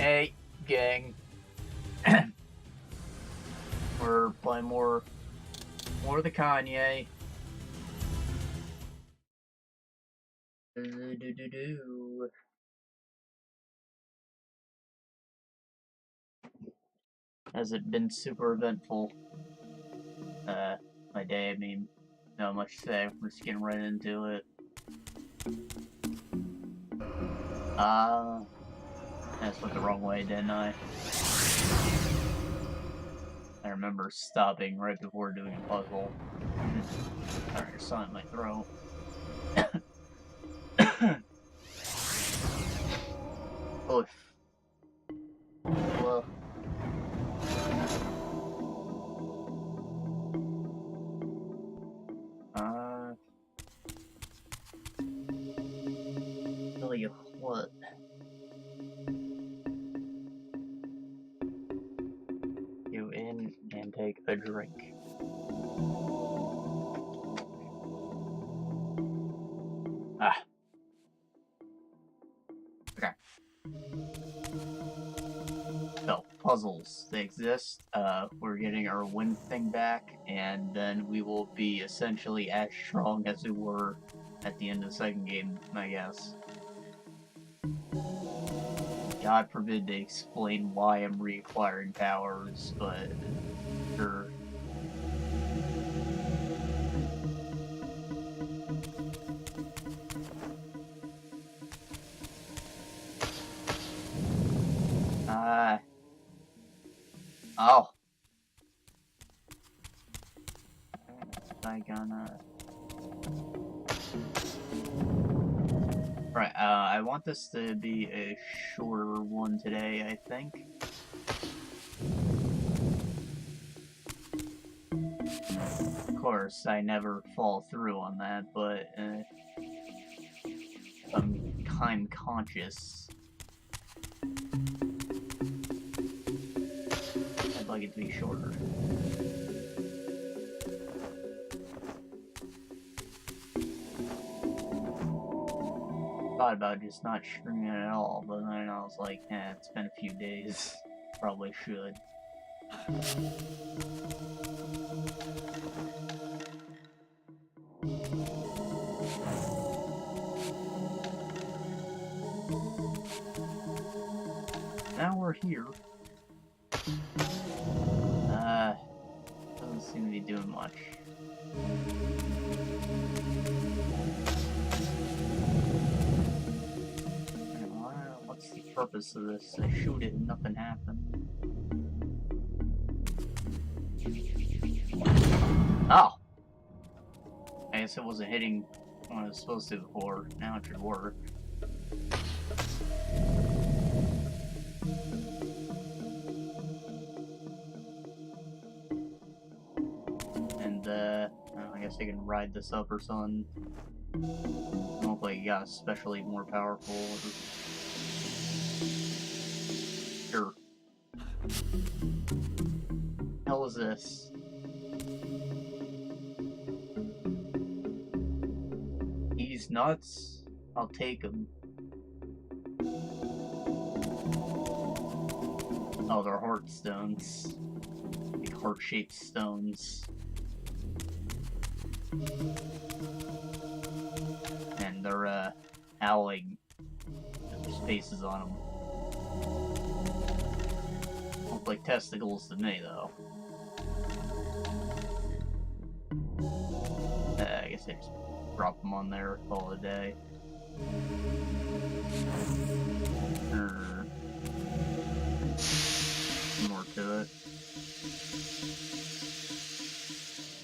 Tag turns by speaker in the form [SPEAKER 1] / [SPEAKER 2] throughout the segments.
[SPEAKER 1] Hey, gang. We're playing more of the Kanye. Has it been super eventful? My day, I mean, not much to say. We're just getting right into it. I went the wrong way, didn't I? I remember stopping right before doing a puzzle. Sorry, there's something in my throat. Oof. Well. Tell you what. You in and take a drink. Okay. So, puzzles. They exist. We're getting our wind thing back, and then we will be essentially as strong as we were at the end of the second game, I guess. God forbid they explain why I'm reacquiring powers, but sure. Oh. I gonna... Right, I want this to be a shorter one today, I think. Of course, I never fall through on that, but I'm time conscious. I'd like it to be shorter. Thought about just not streaming it at all, but then I was like, it's been a few days. Probably should. Now we're here. Doesn't seem to be doing much. What's the purpose of this? I shoot it and nothing happened. Oh! I guess it wasn't hitting when it was supposed to before. Now it should work. And, I guess I can ride this up or something. Hopefully it got especially more powerful. Sure. Hell is this? He's nuts. I'll take him. Oh, they're heart stones. Like heart-shaped stones. And they're, howling. There's faces on them. Look like testicles to me, though. I guess I just drop them on there, call it a day. More to it.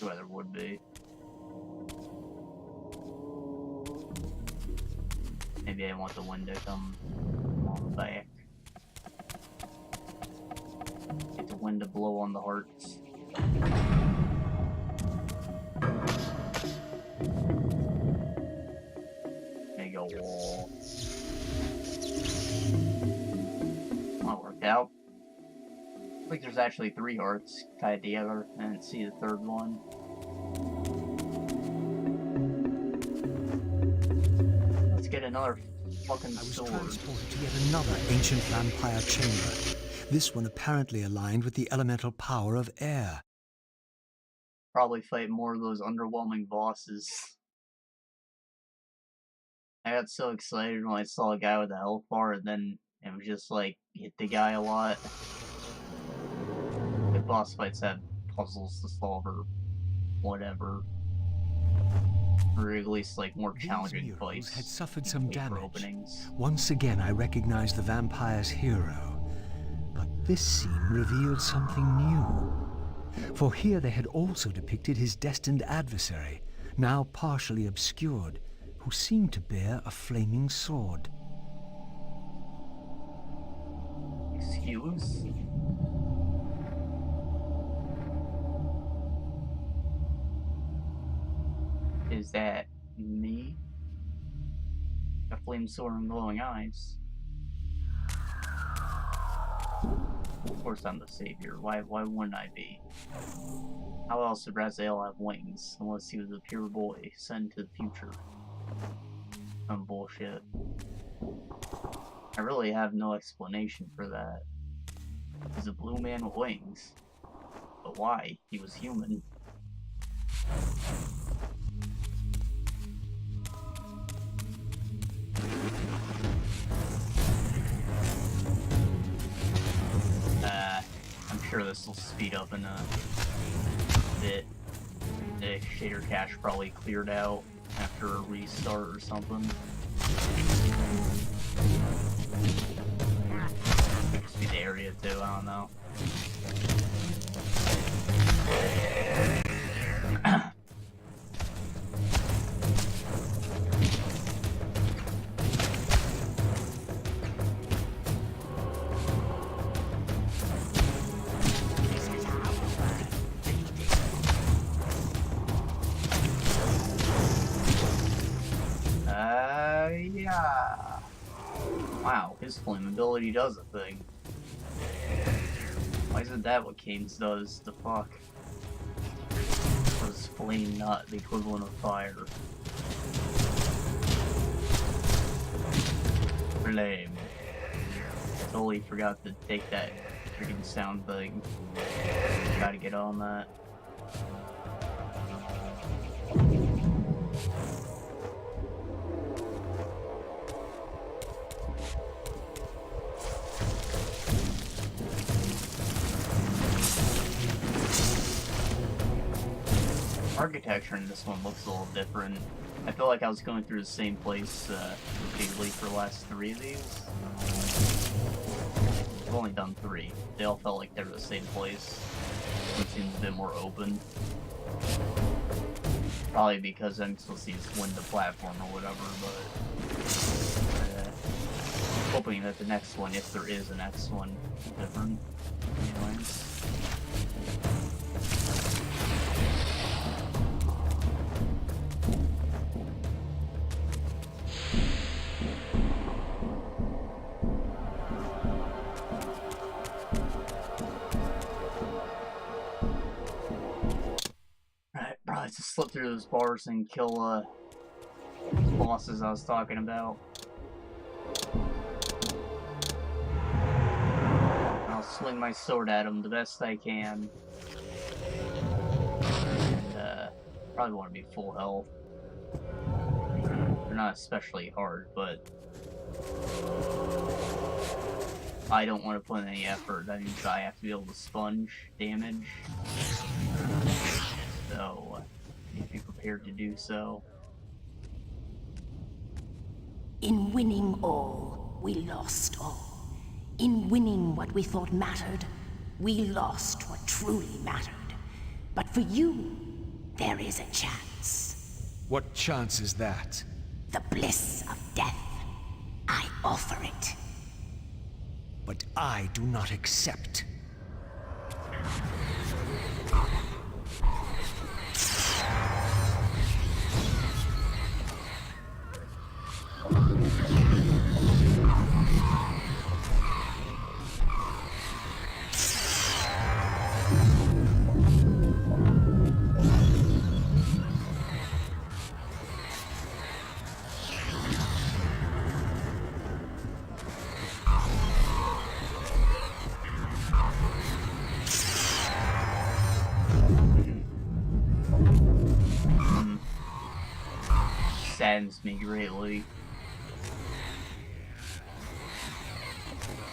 [SPEAKER 1] Well, there would be. Maybe I want the wind to come on the back. Get the wind to blow on the hearts. There you go, wall. That worked out. Looks like there's actually 3 hearts tied together. I didn't see the third one. Let's get another fucking
[SPEAKER 2] I was
[SPEAKER 1] sword.
[SPEAKER 2] transported to yet another ancient vampire chamber. This one apparently aligned with the elemental power of air.
[SPEAKER 1] Probably fight more of those underwhelming bosses. I got so excited when I saw a guy with a health bar, and then it was just like, hit the guy a lot. The boss fights have puzzles to solve or whatever. Or at least like more challenging
[SPEAKER 2] These
[SPEAKER 1] fights.
[SPEAKER 2] had suffered some damage.
[SPEAKER 1] Openings.
[SPEAKER 2] Once again I recognized the vampire's hero. But this scene revealed something new. For here they had also depicted his destined adversary, now partially obscured, who seemed to bear a flaming sword.
[SPEAKER 1] Excuse? Is that me? A flame sword and glowing eyes. Of course I'm the savior. Why wouldn't I be? How else would Raziel have wings, unless he was a pure boy sent to the future? Some bullshit. I really have no explanation for that. He's a blue man with wings. But why? He was human. I'm sure this will speed up in a bit. The shader cache probably cleared out after a restart or something. Just be the area too, I don't know. Yeah. Wow, his flammability does a thing. Why isn't that what Kain's does? The fuck? Or is flame not the equivalent of fire? Flame. Totally forgot to take that freaking sound thing. Gotta get on that. Architecture in this one looks a little different. I feel like I was going through the same place repeatedly for the last 3 of these. I've only done 3. They all felt like they were the same place. It seems a bit more open. Probably because I'm supposed to use win the platform or whatever, but hoping that the next one, if there is a next one, is different. Anyways. Probably to slip through those bars and kill bosses I was talking about. I'll swing my sword at them the best I can. And probably want to be full health. They're not especially hard, but I don't want to put in any effort. That means I have to be able to sponge damage. So, be prepared to do so.
[SPEAKER 3] In winning all, we lost all. In winning what we thought mattered, we lost what truly mattered. But for you, there is a chance.
[SPEAKER 2] What chance is that?
[SPEAKER 3] The bliss of death. I offer it.
[SPEAKER 2] But I do not accept.
[SPEAKER 1] saddens me greatly.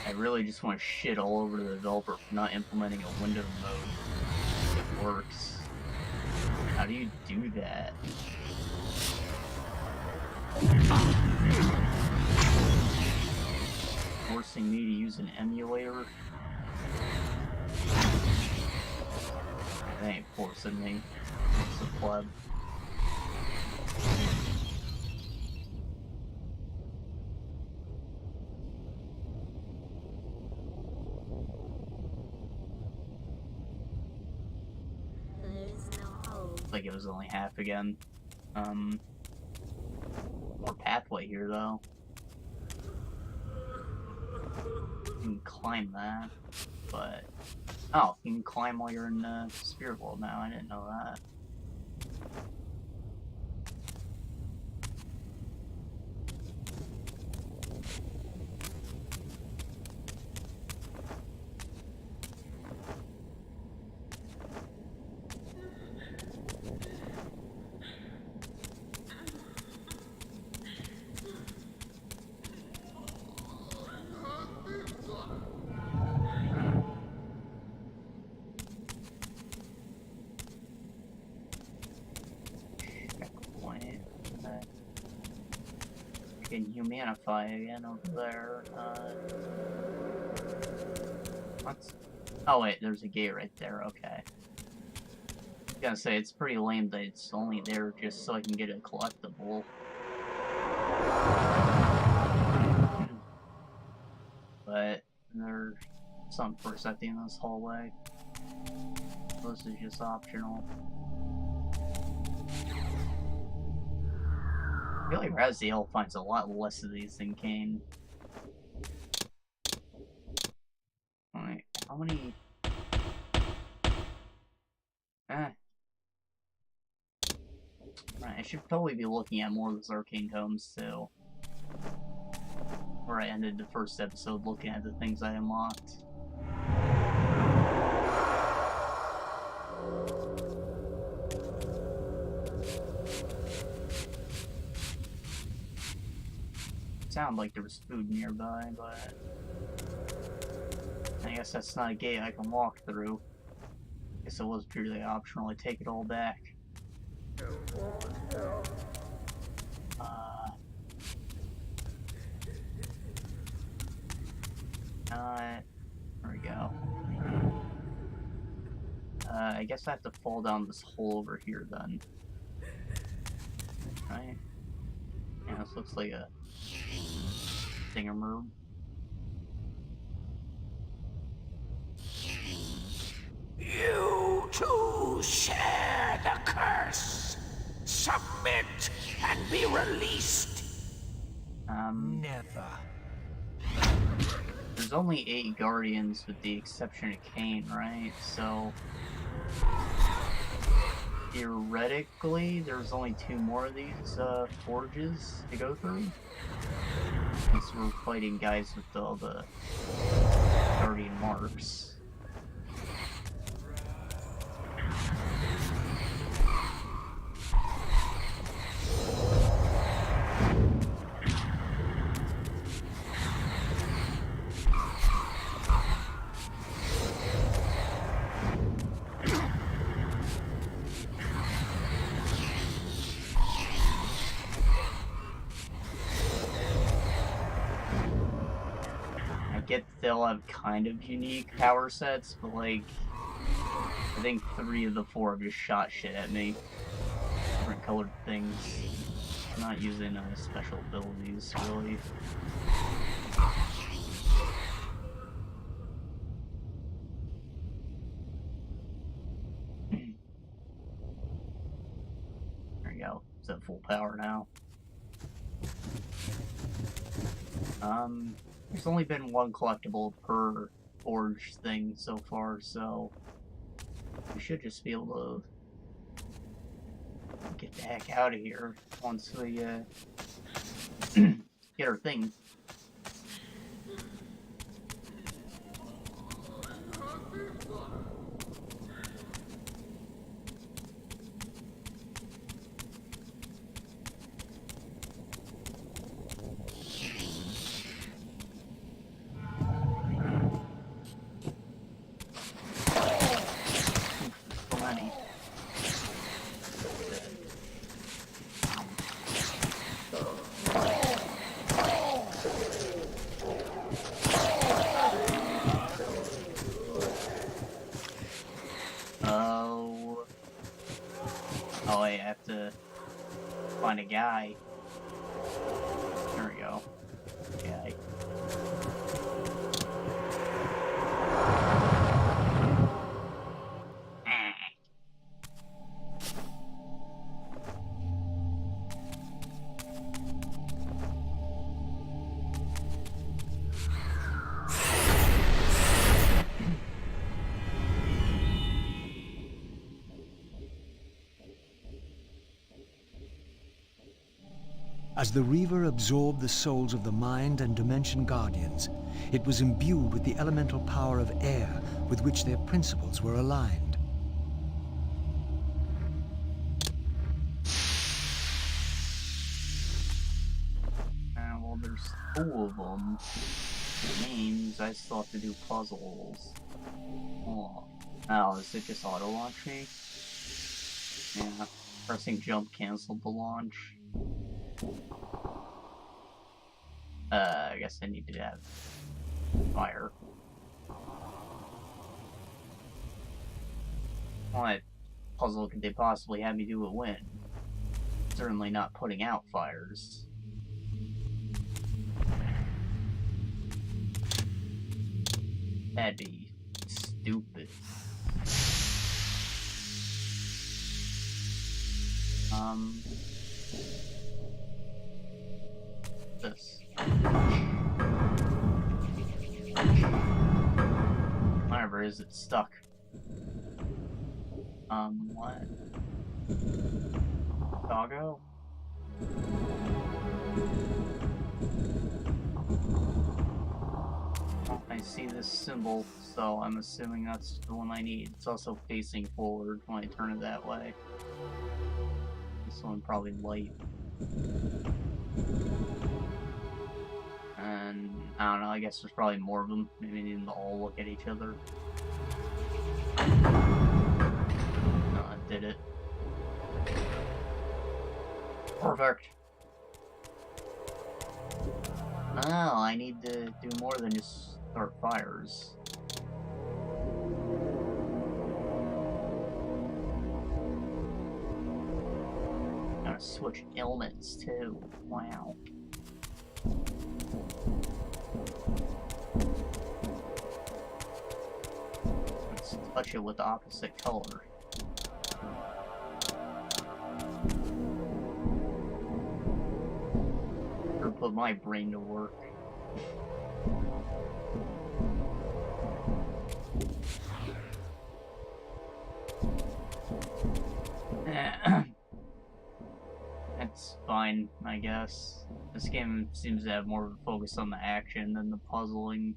[SPEAKER 1] I really just want to shit all over the developer for not implementing a window mode that works. How do you do that? Forcing me to use an emulator? They ain't forcing me. It's the pleb. Like it was only half again. More pathway here though. You can climb that, but oh, you can climb while you're in the spirit world now. I didn't know that. Can humanify again over there. What's... Oh wait, there's a gate right there, okay. I was gonna say, it's pretty lame that it's only there just so I can get a collectible. But there's something for us at the end of this hallway. This is just optional. I feel like Raziel finds a lot less of these than Kain. Alright, how many... Right, I should probably be looking at more of those arcane tomes too. Where I ended the first episode looking at the things I unlocked. Sounded like there was food nearby, but I guess that's not a gate I can walk through. I guess it was purely optional. I take it all back. There we go. I guess I have to fall down this hole over here then. Right? Yeah, this looks like a thingamerb.
[SPEAKER 3] You too share the curse. Submit and be released.
[SPEAKER 2] Never.
[SPEAKER 1] There's only 8 guardians with the exception of Kain, right? So theoretically, there's only 2 more of these forges to go through. Since we're fighting guys with all the guardian marks. They'll have kind of unique power sets, but like, I think 3 of the 4 have just shot shit at me. Different colored things. I'm not using special abilities, really. There we go. It's at full power now. There's only been 1 collectible per forge thing so far, so we should just be able to get the heck out of here once we get our thing. Die. There we go. Die.
[SPEAKER 2] As the Reaver absorbed the souls of the Mind and Dimension Guardians, it was imbued with the elemental power of air with which their principles were aligned.
[SPEAKER 1] Well, there's 2 of them. It means I still have to do puzzles. Oh, is it just auto-launch me? Yeah, pressing jump canceled the launch. I guess I need to have fire. What puzzle could they possibly have me do at win? Certainly not putting out fires. That'd be stupid. This. Whatever, is it stuck? What? Doggo? Oh, I see this symbol, so I'm assuming that's the one I need. It's also facing forward when I turn it that way. This one probably light. And I don't know, I guess there's probably more of them. Maybe they didn't all look at each other. No, that did it. Perfect. Oh, I need to do more than just start fires. Gotta switch elements too. Wow. Let's touch it with the opposite color. Or put my brain to work. That's fine, I guess. This game seems to have more of a focus on the action than the puzzling.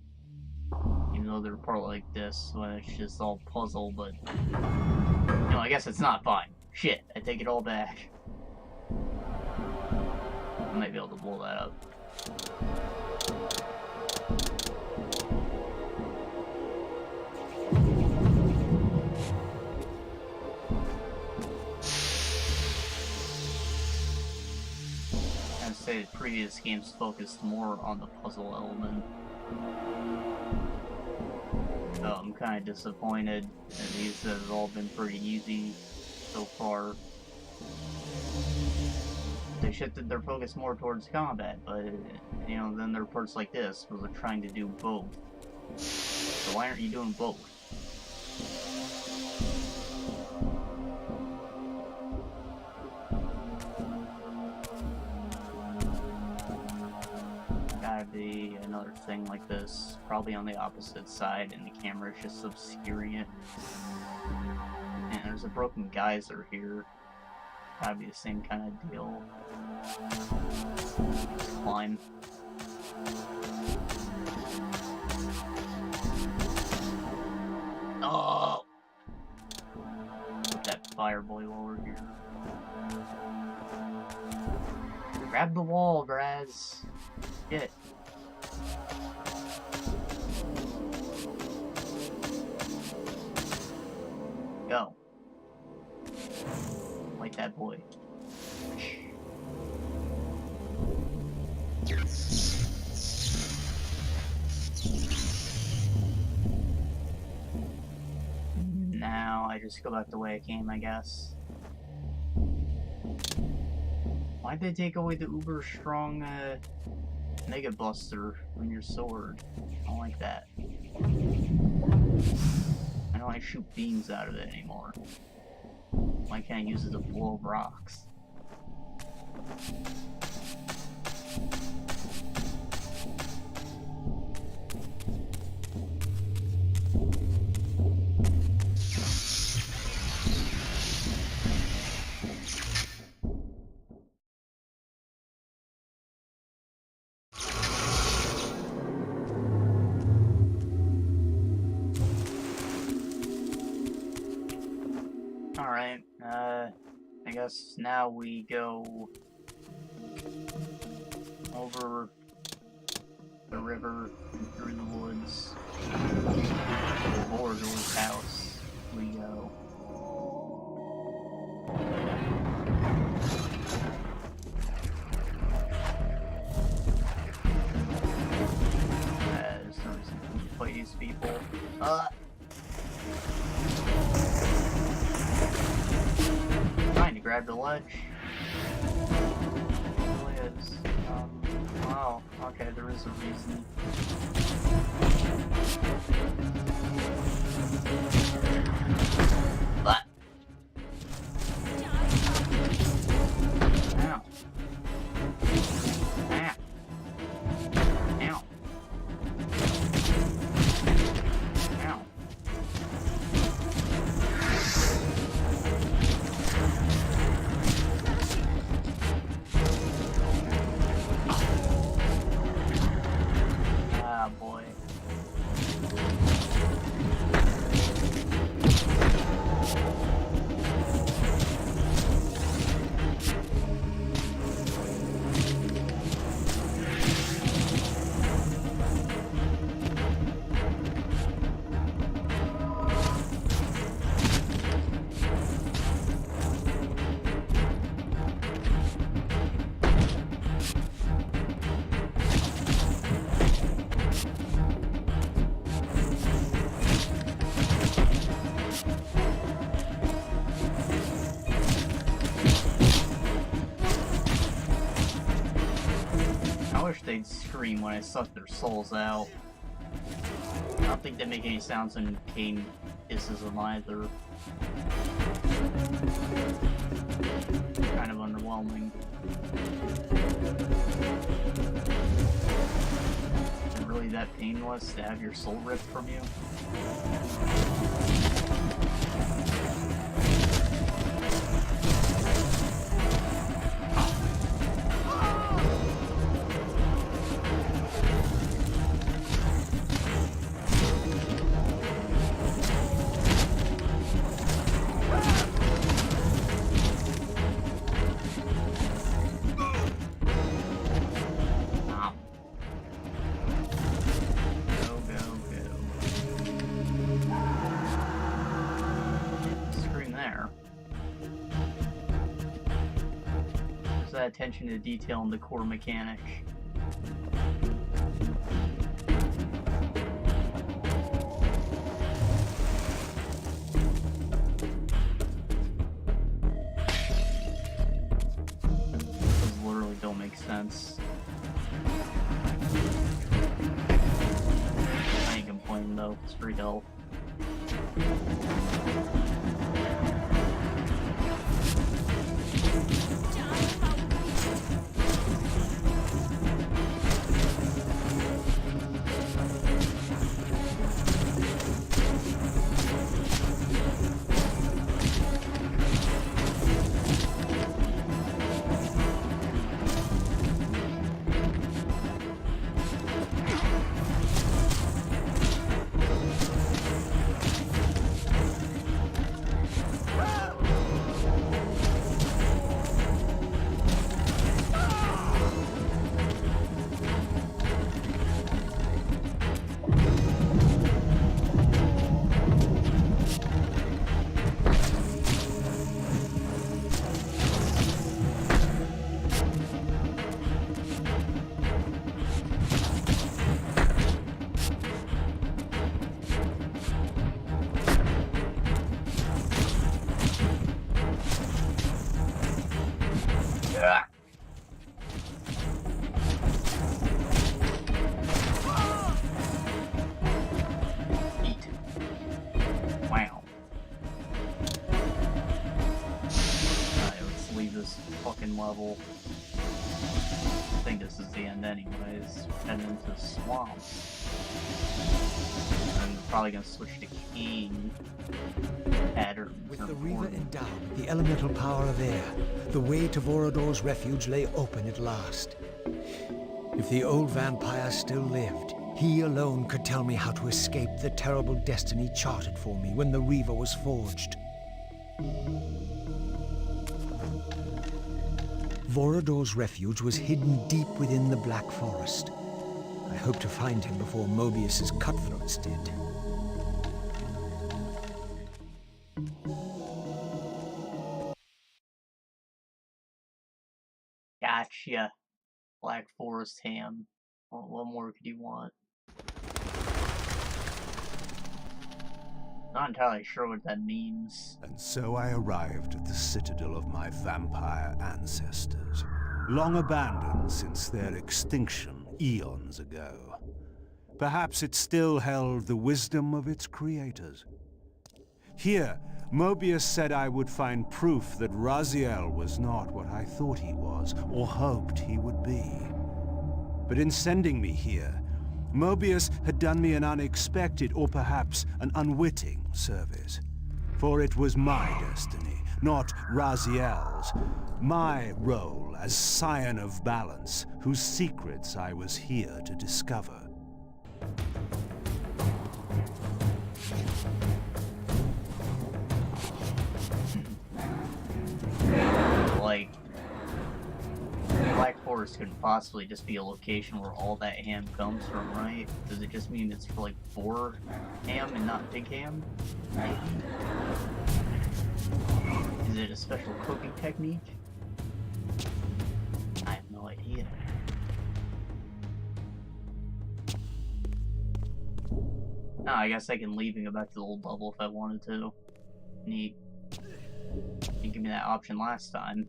[SPEAKER 1] Even though they're part like this, when it's just all puzzle, but... No, I guess it's not fine. Shit, I take it all back. I might be able to blow that up. I'd say the previous games focused more on the puzzle element. So I'm kind of disappointed that these have all been pretty easy so far. They shifted their focus more towards combat, but, you know, then there are parts like this where they're trying to do both. So why aren't you doing both? Gotta be another thing like this, probably on the opposite side, and the camera is just obscuring it. And there's a broken geyser here. Gotta be the same kind of deal. Let's climb. Oh! Put that fire boil over here. Grab the wall, Graz. Get. Go. Like that boy. Now I just go back the way I came, I guess. Why Why'd they take away the uber strong Mega Buster from your sword? I don't like that. I don't want to shoot beams out of it anymore. Why can't I use it to blow up rocks? Alright, I guess now we go over the river and through the woods. To Vorador's house we go. There's no reason to fight these people. Trying to grab the ledge. It really is. Wow, okay, there is a reason. But ow. Ah. Ow. Ow. Ah, boy. I wish they'd scream when I suck their souls out. I don't think they make any sounds when Kain hisses them either. Kind of underwhelming. Is it really that painless to have your soul ripped from you? That attention to detail in the core mechanic. Those literally don't make sense. I ain't complaining though, it's free health. level. I think this is the end anyways. Heading into the swamp. I'm probably gonna switch to Kain. Patterns.
[SPEAKER 2] With the Reaver endowed with the elemental power of air, the way to Vorador's refuge lay open at last. If the old vampire still lived, he alone could tell me how to escape the terrible destiny charted for me when the Reaver was forged. Vorador's refuge was hidden deep within the Black Forest. I hope to find him before Mobius's cutthroats did.
[SPEAKER 1] Gotcha. Black Forest ham. What more could you want? Not entirely sure what that means.
[SPEAKER 4] And so I arrived at the citadel of my vampire ancestors, long abandoned since their extinction eons ago. Perhaps it still held the wisdom of its creators. Here, Mobius said I would find proof that Raziel was not what I thought he was, or hoped he would be. But in sending me here, Mobius had done me an unexpected, or perhaps an unwitting service. For it was my destiny, not Raziel's, my role as scion of balance, whose secrets I was here to discover.
[SPEAKER 1] Like, Black Forest couldn't possibly just be a location where all that ham comes from, right? Does it just mean it's for, like, boar ham and not pig ham? Maybe? Is it a special cooking technique? I have no idea. No, I guess I can leave and go back to the old level if I wanted to. Neat. You gave me that option last time.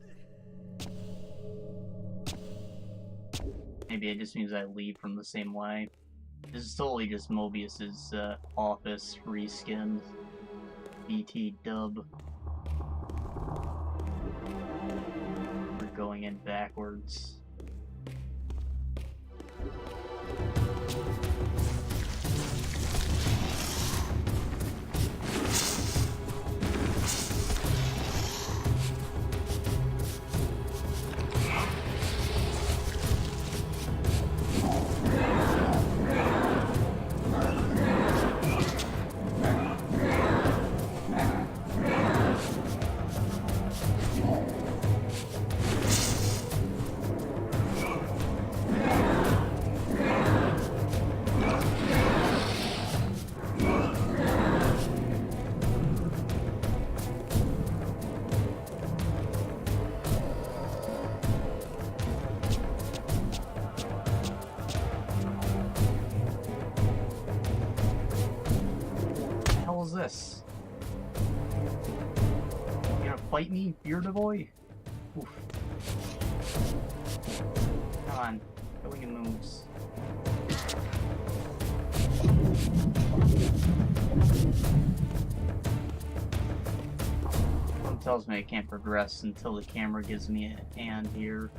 [SPEAKER 1] Maybe it just means I leave from the same way. This is totally just Mobius's office reskinned. BT dub. We're going in backwards. This? You gonna fight me, bearded boy? Oof. Come on, show your moves. Something tells me I can't progress until the camera gives me a hand here.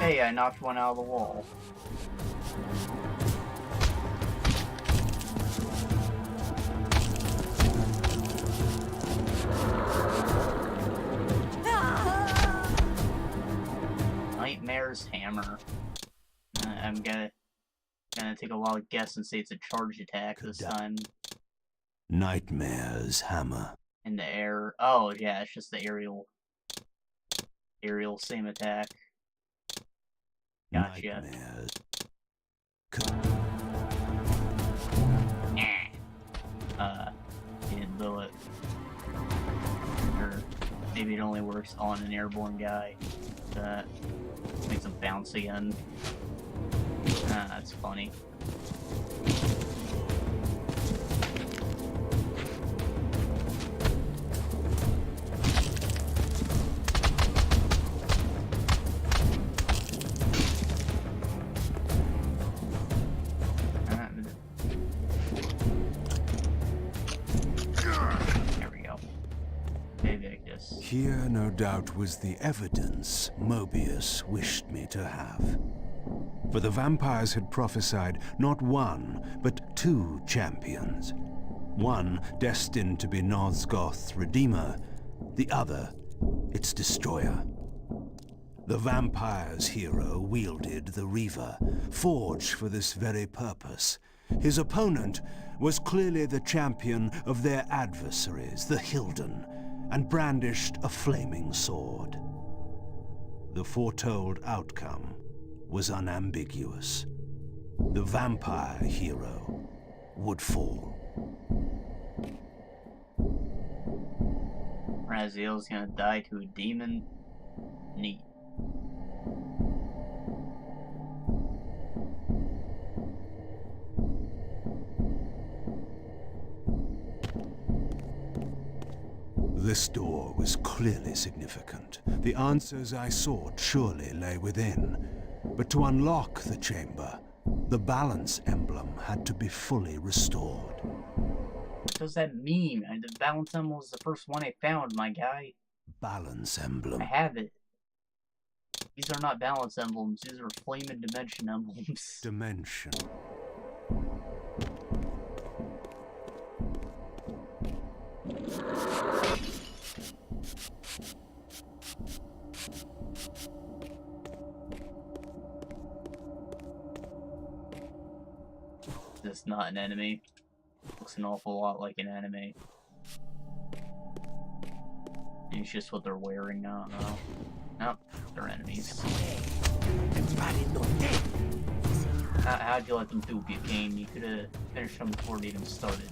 [SPEAKER 1] Hey, I knocked one out of the wall. Nightmare's hammer. take a wild guess and say it's a charge attack this time.
[SPEAKER 4] Nightmare's hammer.
[SPEAKER 1] In the air. Oh, yeah, it's just the aerial. Aerial, same attack. Gotcha.
[SPEAKER 4] Nightmare's...
[SPEAKER 1] He didn't do it. Or maybe it only works on an airborne guy. That makes him bounce again. That's funny.
[SPEAKER 4] Here, no doubt, was the evidence Mobius wished me to have. For the vampires had prophesied not one, but two champions. One destined to be Nosgoth's redeemer, the other its destroyer. The vampire's hero wielded the Reaver, forged for this very purpose. His opponent was clearly the champion of their adversaries, the Hilden, and brandished a flaming sword. The foretold outcome was unambiguous. The vampire hero would fall.
[SPEAKER 1] Raziel's gonna die to a demon? Neat.
[SPEAKER 4] This door was clearly significant. The answers I sought surely lay within. But to unlock the chamber, the balance emblem had to be fully restored.
[SPEAKER 1] What does that mean? The balance emblem was the first one I found, my guy.
[SPEAKER 4] Balance emblem.
[SPEAKER 1] I have it. These are not balance emblems, these are flame and dimension emblems.
[SPEAKER 4] Dimension.
[SPEAKER 1] This is not an enemy. Looks an awful lot like an enemy. And it's just what they're wearing now. No. Nope, they're enemies. How'd you let them dupe you, Kain? You could've finished them before it even started.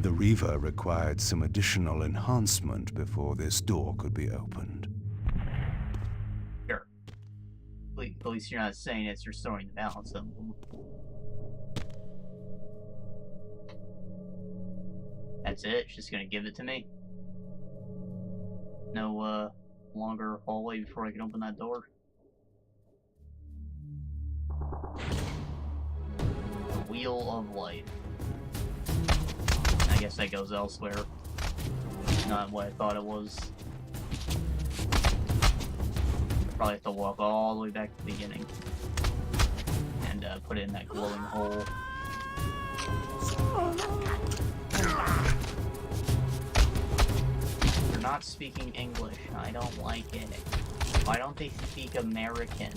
[SPEAKER 4] The Reaver required some additional enhancement before this door could be opened.
[SPEAKER 1] Sure. At least you're not saying it's restoring the balance emblem. That's it? It's just gonna give it to me? No, longer hallway before I can open that door? The Wheel of Life. I guess that goes elsewhere. Not what I thought it was. Probably have to walk all the way back to the beginning. And put it in that glowing hole. They're not speaking English. I don't like it. Why don't they speak American?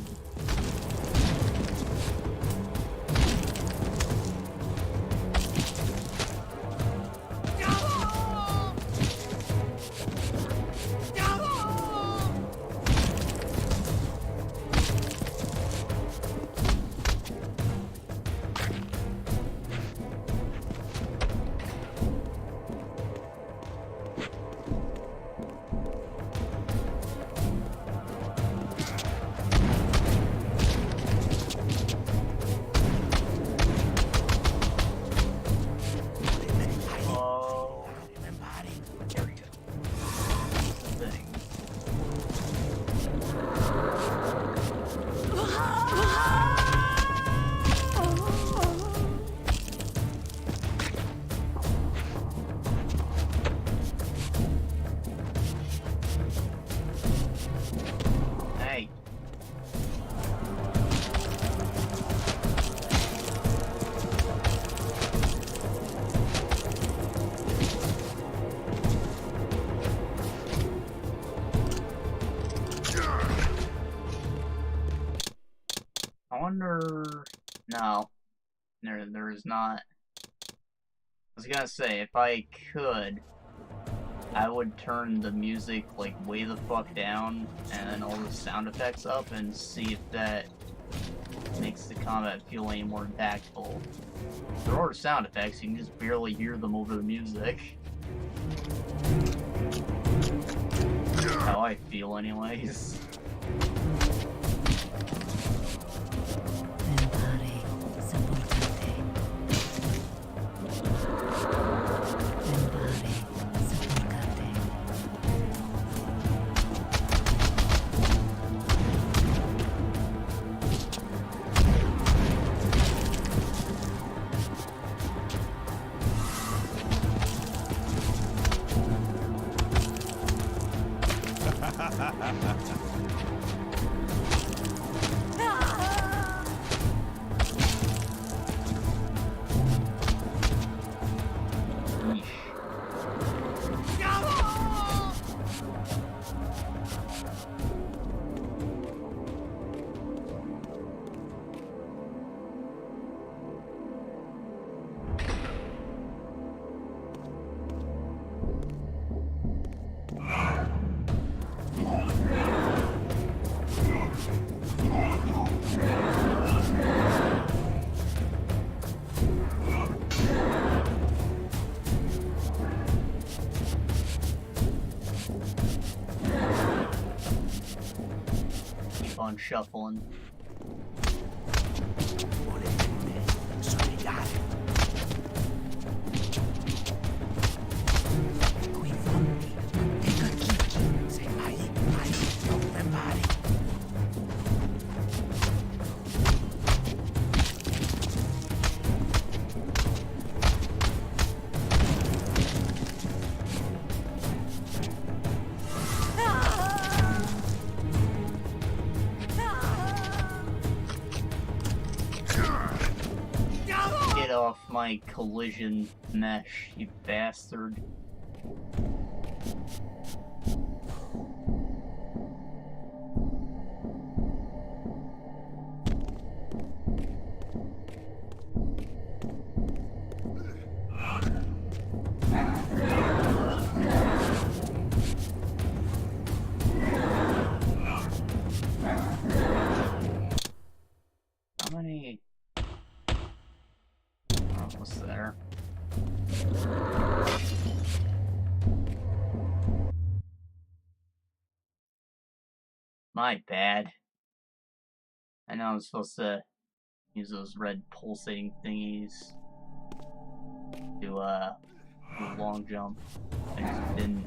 [SPEAKER 1] Hey. I wonder... No. There is not. I was gonna say, if I could, I would turn the music, like, way the fuck down, and then all the sound effects up, and see if that makes the combat feel any more impactful. There are sound effects, you can just barely hear them over the music. That's how I feel, anyways. On shuffling. Off my collision mesh, you bastard. How many... Almost there. My bad. I know I'm supposed to use those red pulsating thingies to do a long jump. I just didn't.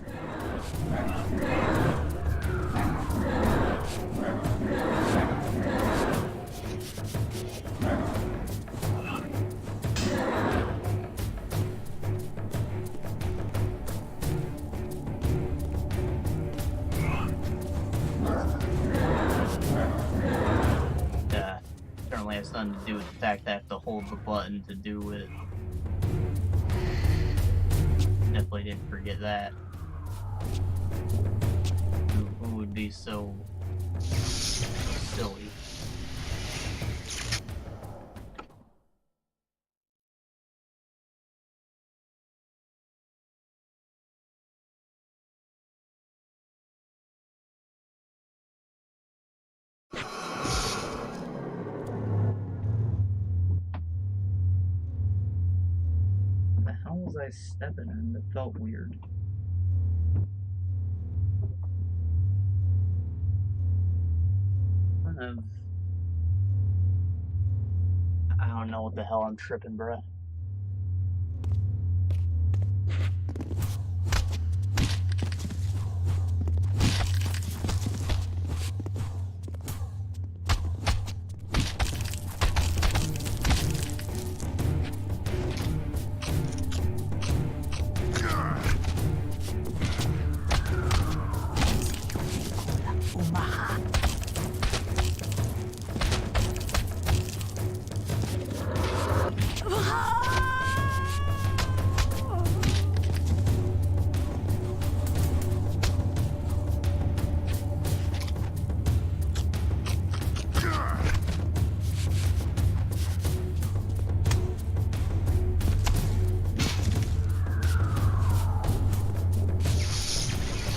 [SPEAKER 1] Apparently has nothing to do with the fact that I have to hold the button to do it. Definitely didn't forget that. Who would be so silly? How was I stepping in? It felt weird. I don't know what the hell I'm tripping, bruh.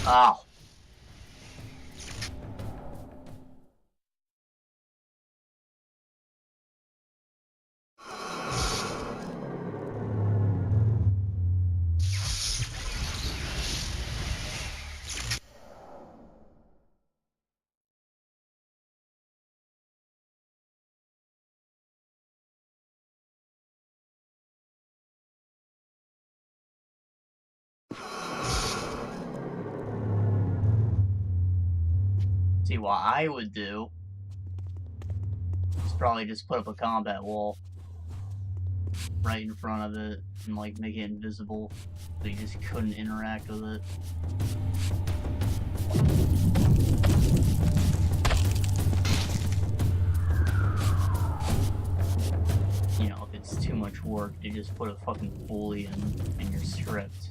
[SPEAKER 1] Ow. See, what I would do is probably just put up a combat wall right in front of it and like make it invisible so you just couldn't interact with it. You know, if it's too much work to just put a fucking boolean in your script.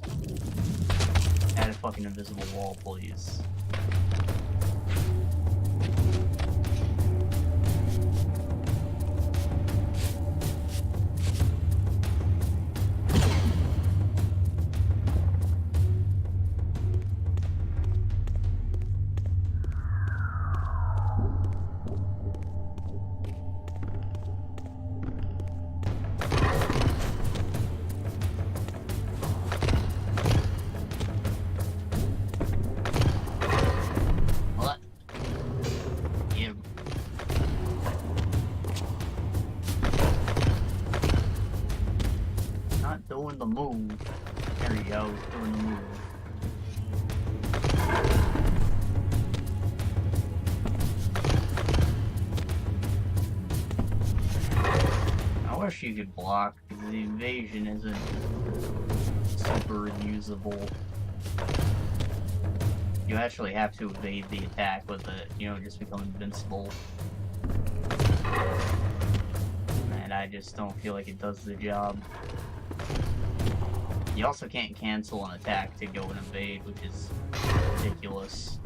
[SPEAKER 1] Add a fucking invisible wall, please. Doing the move. There you go, doing the move. I wish you could block, because the evasion isn't super usable. You actually have to evade the attack with it, you know, just become invincible. And I just don't feel like it does the job. You also can't cancel an attack to go and evade, which is ridiculous.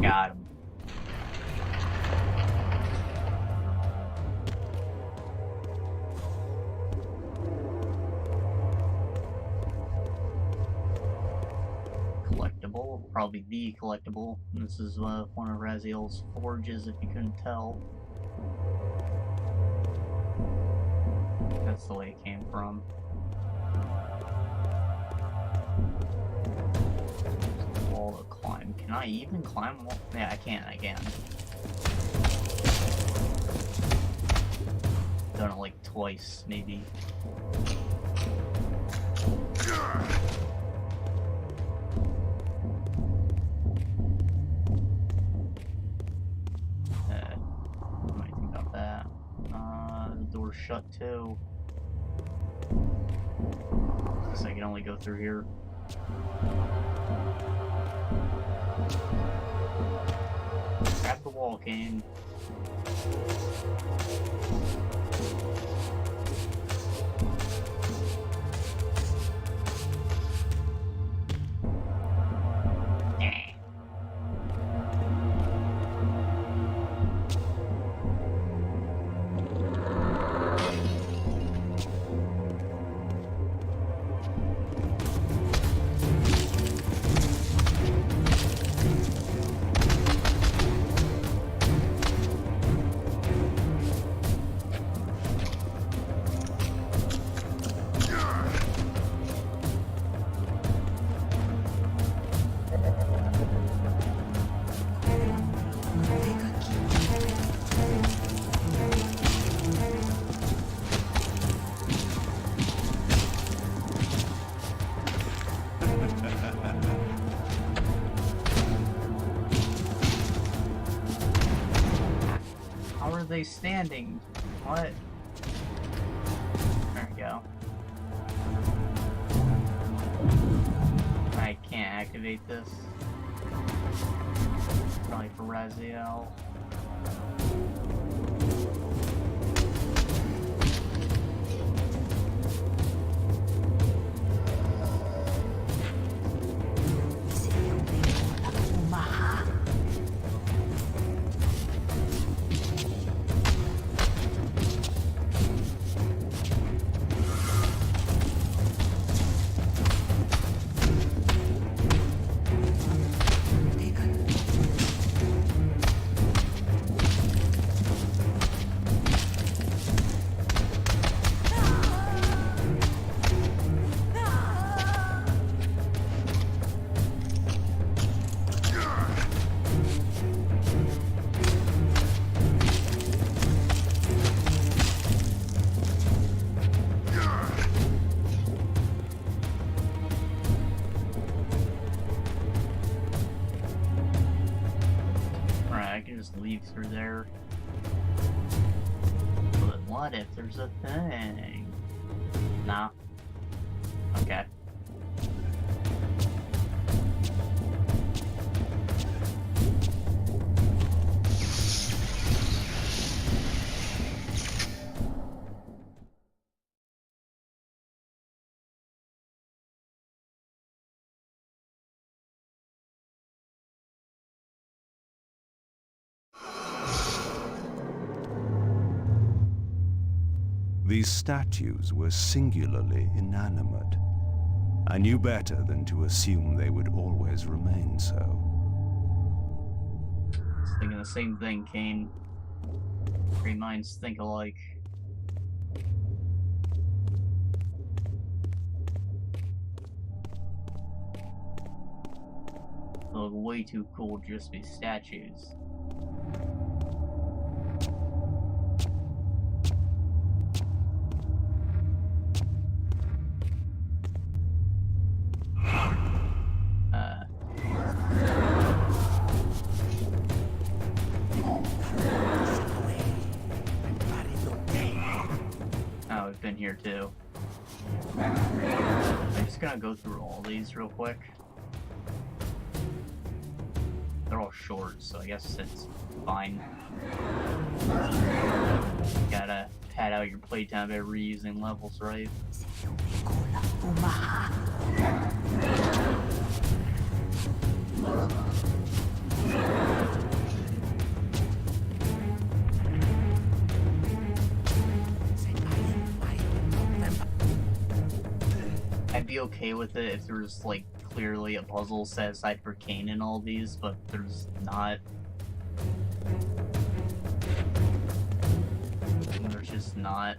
[SPEAKER 1] Got him. Collectible, probably the collectible. This is one of Raziel's forges, if you couldn't tell. That's the way it came from. Wall to climb. Can I even climb a wall? Yeah, I can. Done it like twice, maybe. What do I think about that? The door's shut too. Guess I can only go through here. Grab the wall, Kain. they standing? What? There we go. I can't activate this. Probably for Raziel. Leave through there. But what if there's a thing? Nah. Okay.
[SPEAKER 4] These statues were singularly inanimate. I knew better than to assume they would always remain so.
[SPEAKER 1] Thinking the same thing, Kain. Great minds think alike. They look way too cool to just be statues. Oh, we've been here too. I'm just gonna go through all these real quick. They're all short, so I guess it's fine. Gotta pad out your playtime by reusing levels, right? I'd be okay with it if there was, like, clearly a puzzle set aside for Kain in all these, but there's not. There's just not.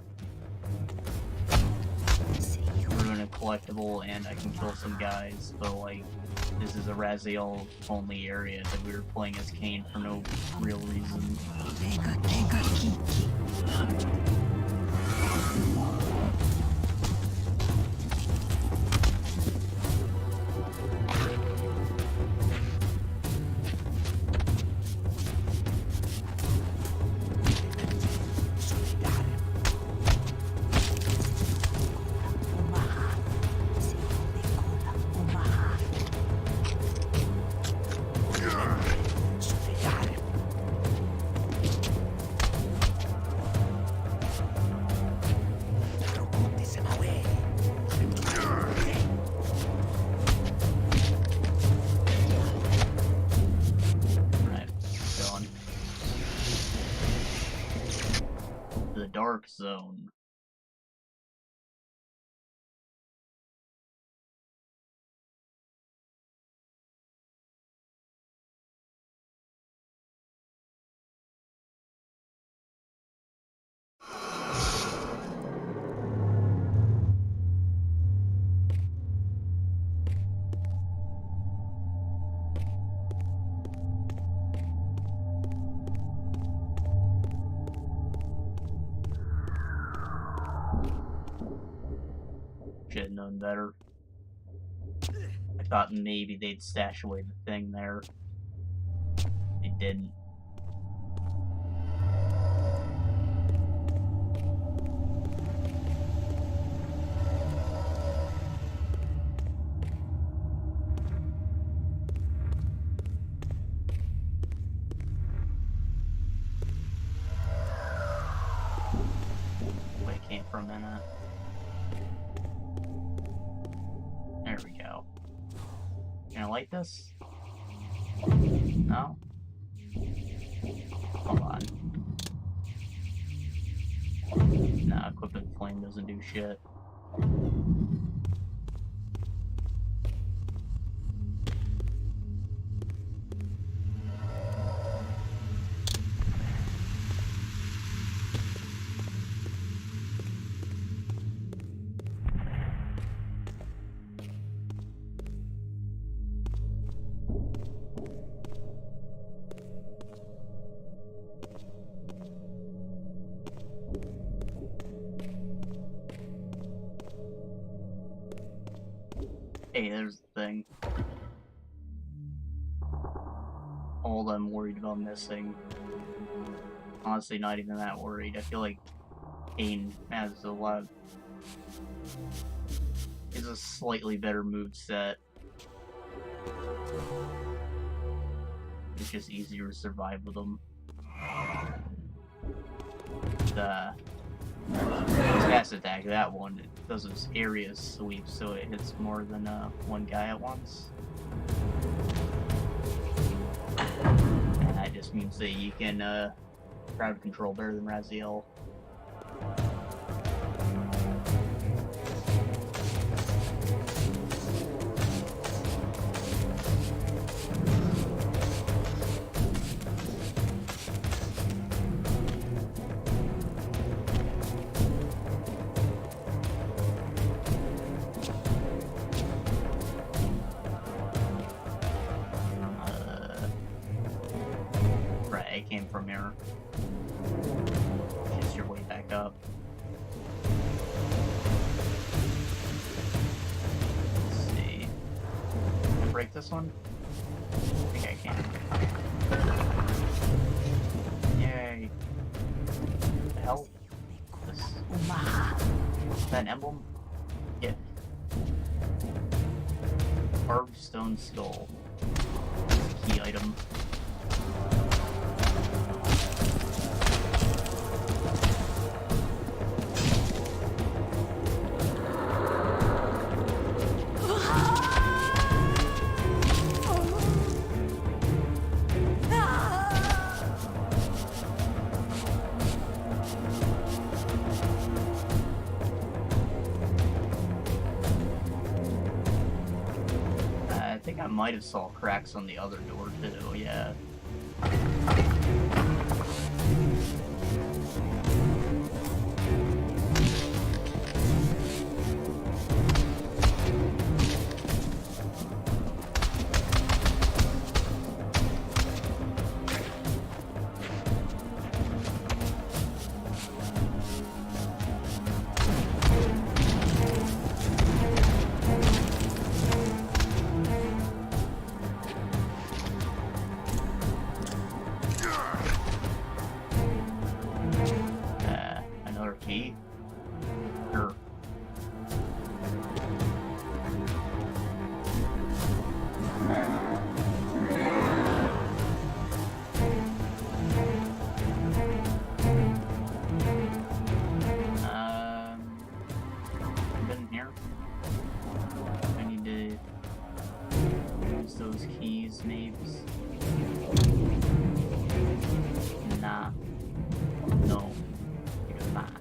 [SPEAKER 1] Ruin a collectible and I can kill some guys, but, like, this is a Raziel only area that we were playing as Kain for no real reason. Dark Zone. Should've known better. I thought maybe they'd stash away the thing there. They didn't. came for a minute. There we go. Can I light this? No? Hold on. Nah, equipment flame doesn't do shit. Hey, there's the thing. All I'm worried about missing. Honestly, not even that worried. I feel like Kain has a lot. Is a slightly better moveset. It's just easier to survive with them. The fast attack, that one, it does this area sweep, so it hits more than one guy at once. And that just means that you can crowd control better than Raziel. Came from here. Just your way back up. Let's see. Can I break this one? I think I can. Yay. What the hell? This. Is that an emblem? Yeah. Carved stone skull. Key item. I think I might have saw cracks on the other door too, yeah. Another key? Sure. Been here. I need to use those keys, maybe. Nah. No. You're not.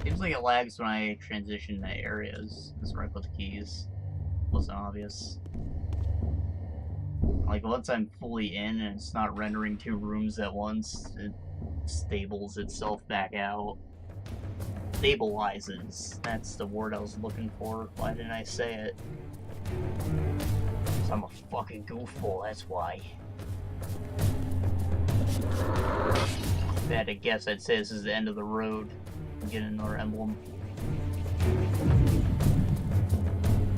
[SPEAKER 1] Seems like it lags when I transition to areas. That's right with the keys. Wasn't obvious. Like, once I'm fully in and it's not rendering two rooms at once, it stables itself back out. Stabilizes. That's the word I was looking for. Why didn't I say it? 'Cause I'm a fucking goofball, that's why. If I had to guess, I'd say this is the end of the road. Get another emblem.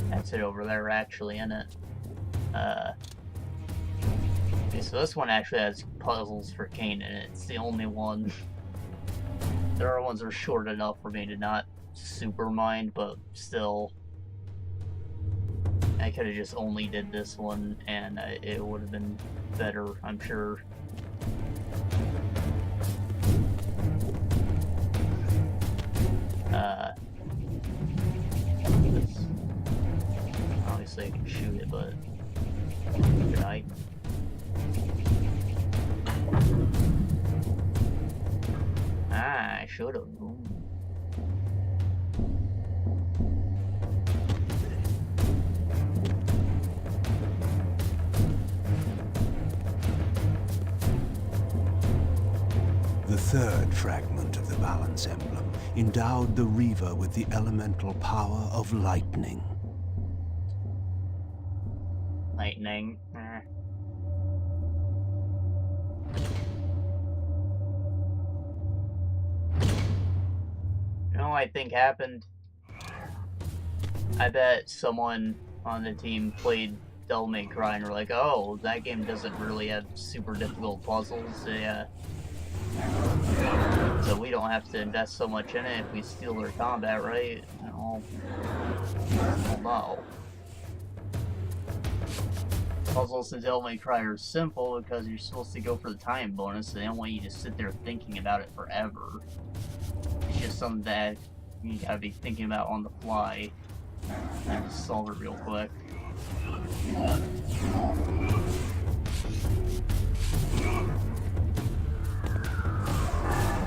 [SPEAKER 1] That's it over there, actually, isn't it? Okay, so this one actually has puzzles for Kain in it. It's the only one. There are ones that are short enough for me to not super mind, but still. I could have just only did this one, and it would have been better, I'm sure. Obviously I can shoot it, but should I? I should have.
[SPEAKER 4] The third fragment of the balance emblem endowed the Reaver with the elemental power of lightning.
[SPEAKER 1] Lightning. You know what I think happened? I bet someone on the team played Devil May Cry and were like, oh, that game doesn't really have super difficult puzzles. Yeah. So we don't have to invest so much in it if we steal their combat, right? No. No. Puzzles in Devil May Cry are simple because you're supposed to go for the time bonus, so they don't want you to sit there thinking about it forever. It's just something that you gotta be thinking about on the fly. And just solve it real quick.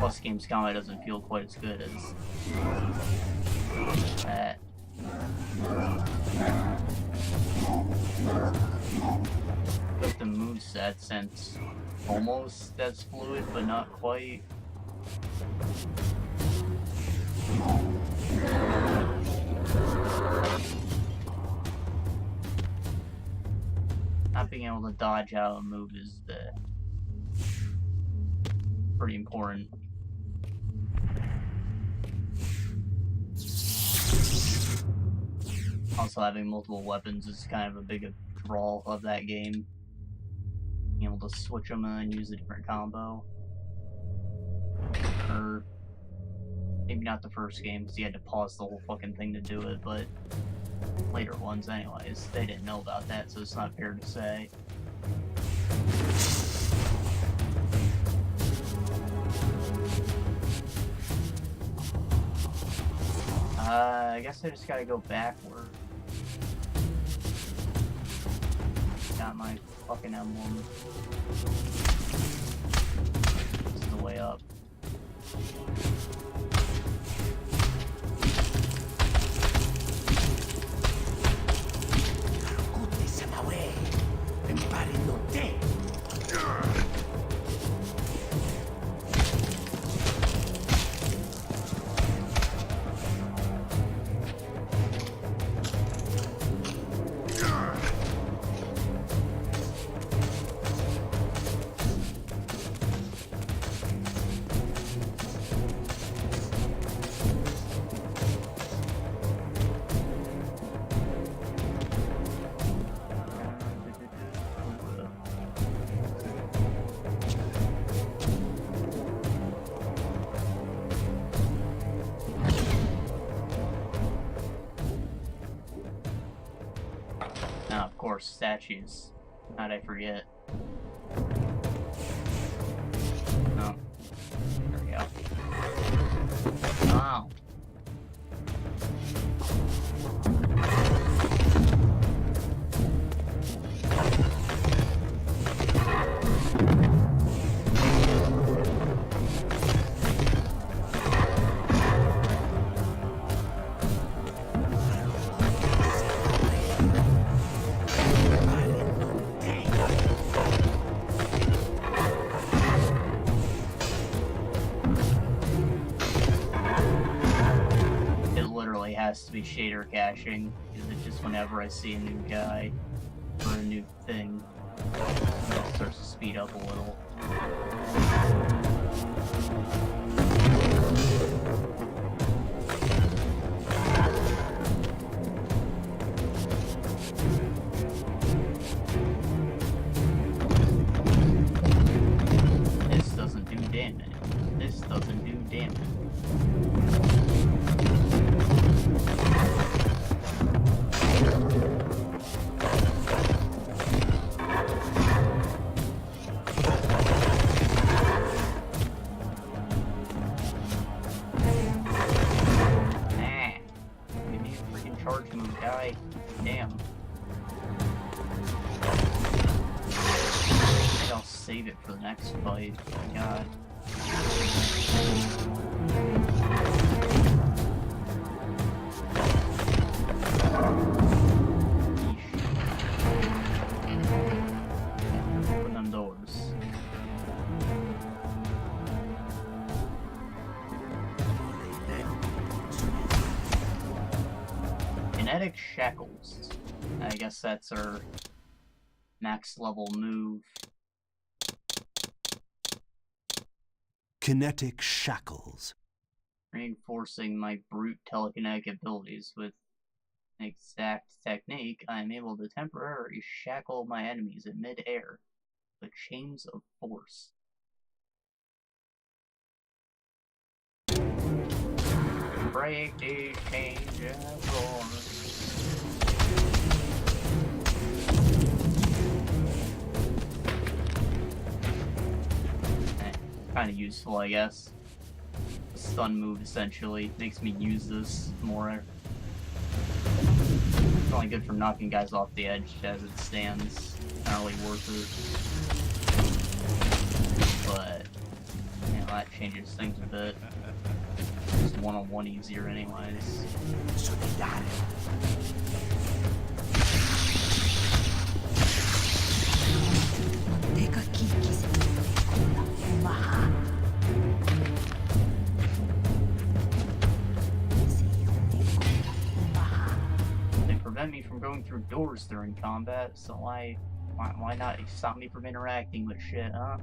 [SPEAKER 1] Plus, game's combat doesn't feel quite as good as that. With the moveset, since almost that's fluid, but not quite. Not being able to dodge out a move is pretty important. Also, having multiple weapons is kind of a big draw of that game. Being able to switch them and use a different combo. Or maybe not the first game, because you had to pause the whole fucking thing to do it, but later ones anyways. They didn't know about that, so it's not fair to say. I guess I just gotta go backward. Got my fucking emblem. This is the way up. Now, of course, statues. How'd I forget? Oh. There we go. Wow. Has to be shader caching, because it's just whenever I see a new guy or a new thing, it starts to speed up a little. This doesn't do damage. This doesn't do damage. save it for the next fight. God. Open them doors. Kinetic shackles. I guess that's our max level move.
[SPEAKER 4] Kinetic shackles.
[SPEAKER 1] Reinforcing my brute telekinetic abilities with an exact technique, I am able to temporarily shackle my enemies in mid-air with chains of force. Break these chains of force. Kind of useful, I guess. A stun move, essentially. Makes me use this more. It's only good for knocking guys off the edge as it stands. Not really worth it. But, you know, that changes things a bit. Just one-on-one easier anyways. They prevent me from going through doors during combat, so why not stop me from interacting with shit, huh?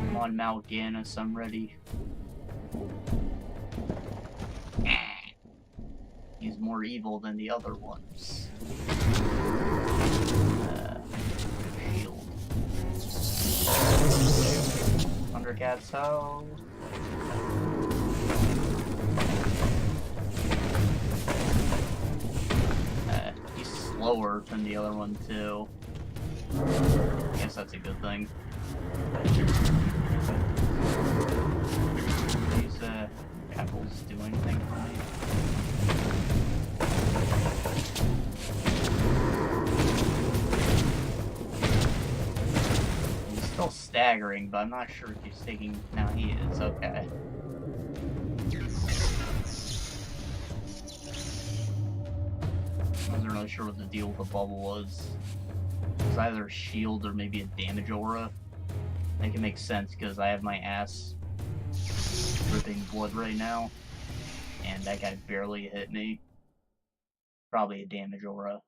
[SPEAKER 1] Come on, Mal'Ganis, I'm ready. He's more evil than the other ones. Shield. Thundercat's hoe. He's slower than the other one too. I guess that's a good thing. These apples do anything for me. He's still staggering, but I'm not sure if he's taking. Now he is, okay. I wasn't really sure what the deal with the bubble was. It was either a shield or maybe a damage aura. I think it makes sense because I have my ass dripping blood right now, and that guy barely hit me. Probably a damage aura.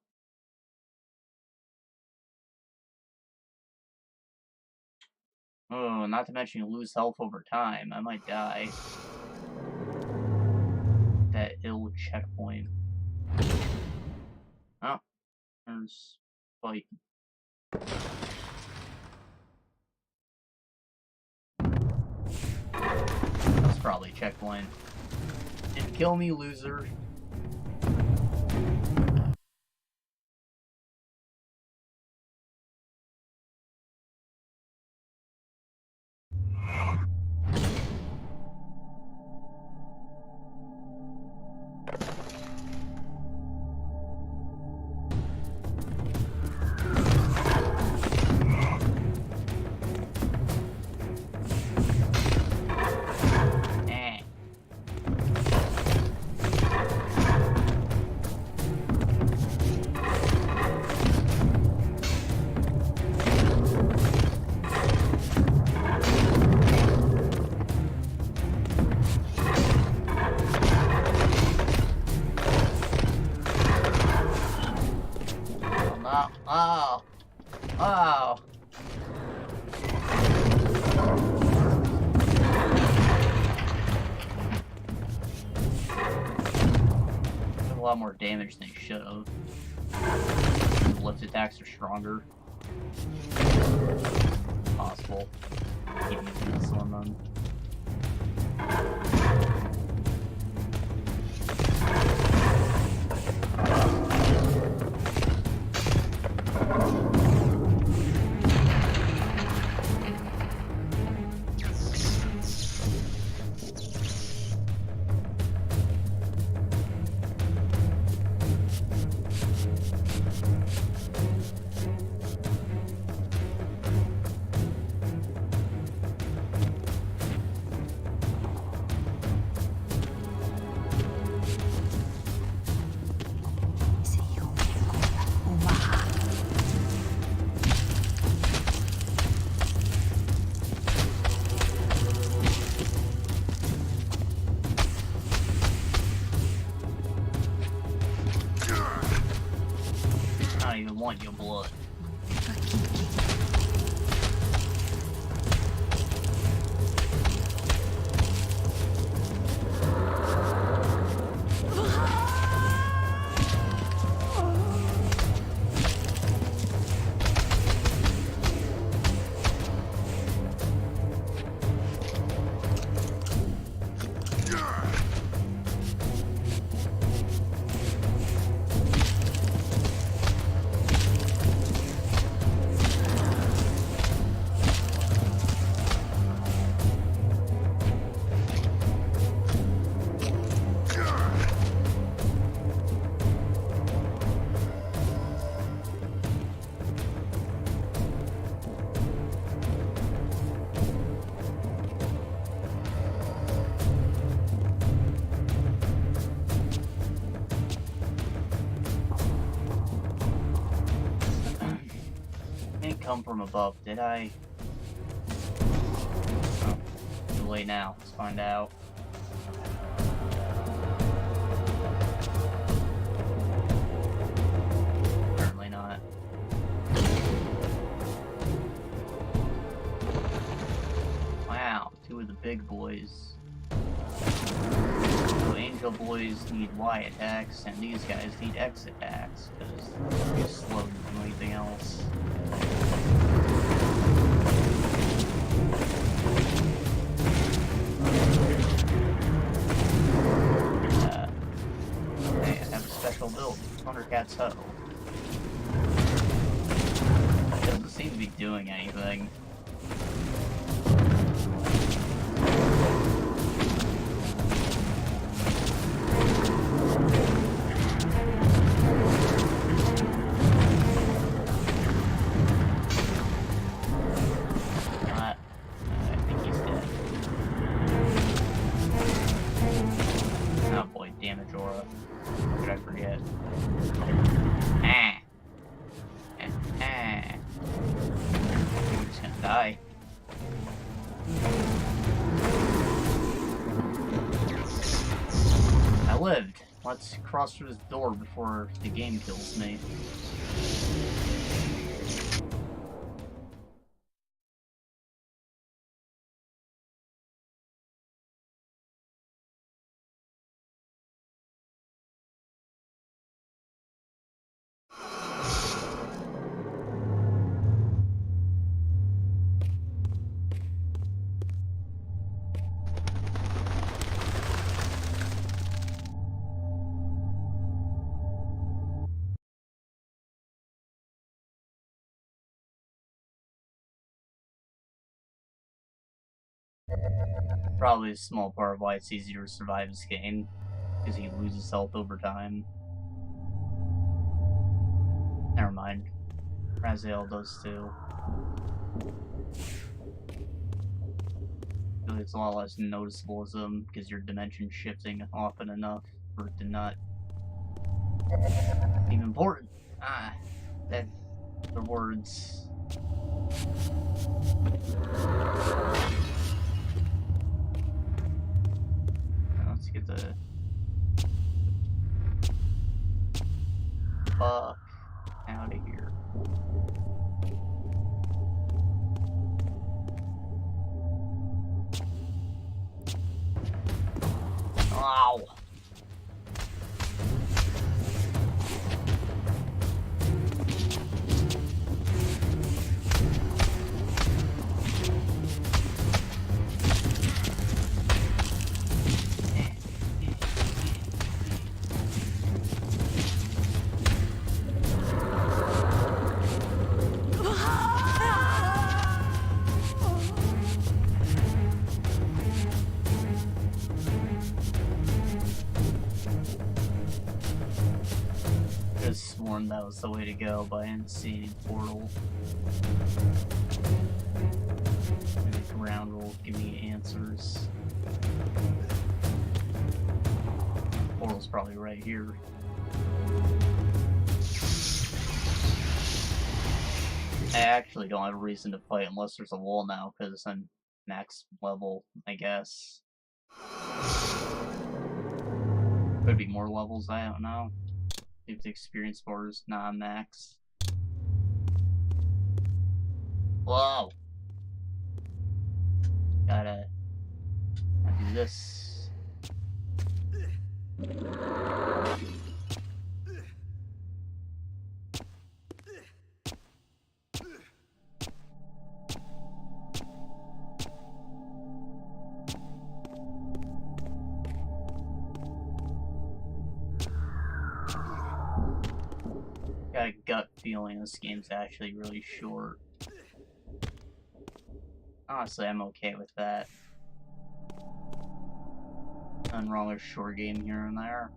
[SPEAKER 1] Oh, not to mention you lose health over time. I might die. That ill checkpoint. Oh, there's fight. That's probably a checkpoint. Didn't kill me, loser. Oh. Oh. Did a lot more damage than he should have. The lift attacks are stronger. Possible. Keep using this one then. even want your blood. Come from above, did I? Oh, too late now. Let's find out. Apparently not. Wow, two of the big boys. So Angel boys need Y attacks, and these guys need X attacks, because they're slower than anything else. Hey, I have a special build, Thundercat's Hoe. It doesn't seem to be doing anything. Die. I lived. Let's cross through this door before the game kills me. Probably a small part of why it's easier to survive as Kain, because he loses health over time. Never mind. Raziel does too. It's a lot less noticeable as him, because you're dimension shifting often enough for it to not seem important. That the words. Let's get the fuck out of here. Ow! That was the way to go, but I didn't see any portal. Maybe the ground will give me answers. Portal's probably right here. I actually don't have a reason to fight unless there's a wall now, because I'm max level, I guess. Could be more levels, I don't know. If the experience bar is non-max. Whoa! Gotta do this. Got a gut feeling this game's actually really short. Honestly, I'm okay with that. Nothing wrong with a short game here and there.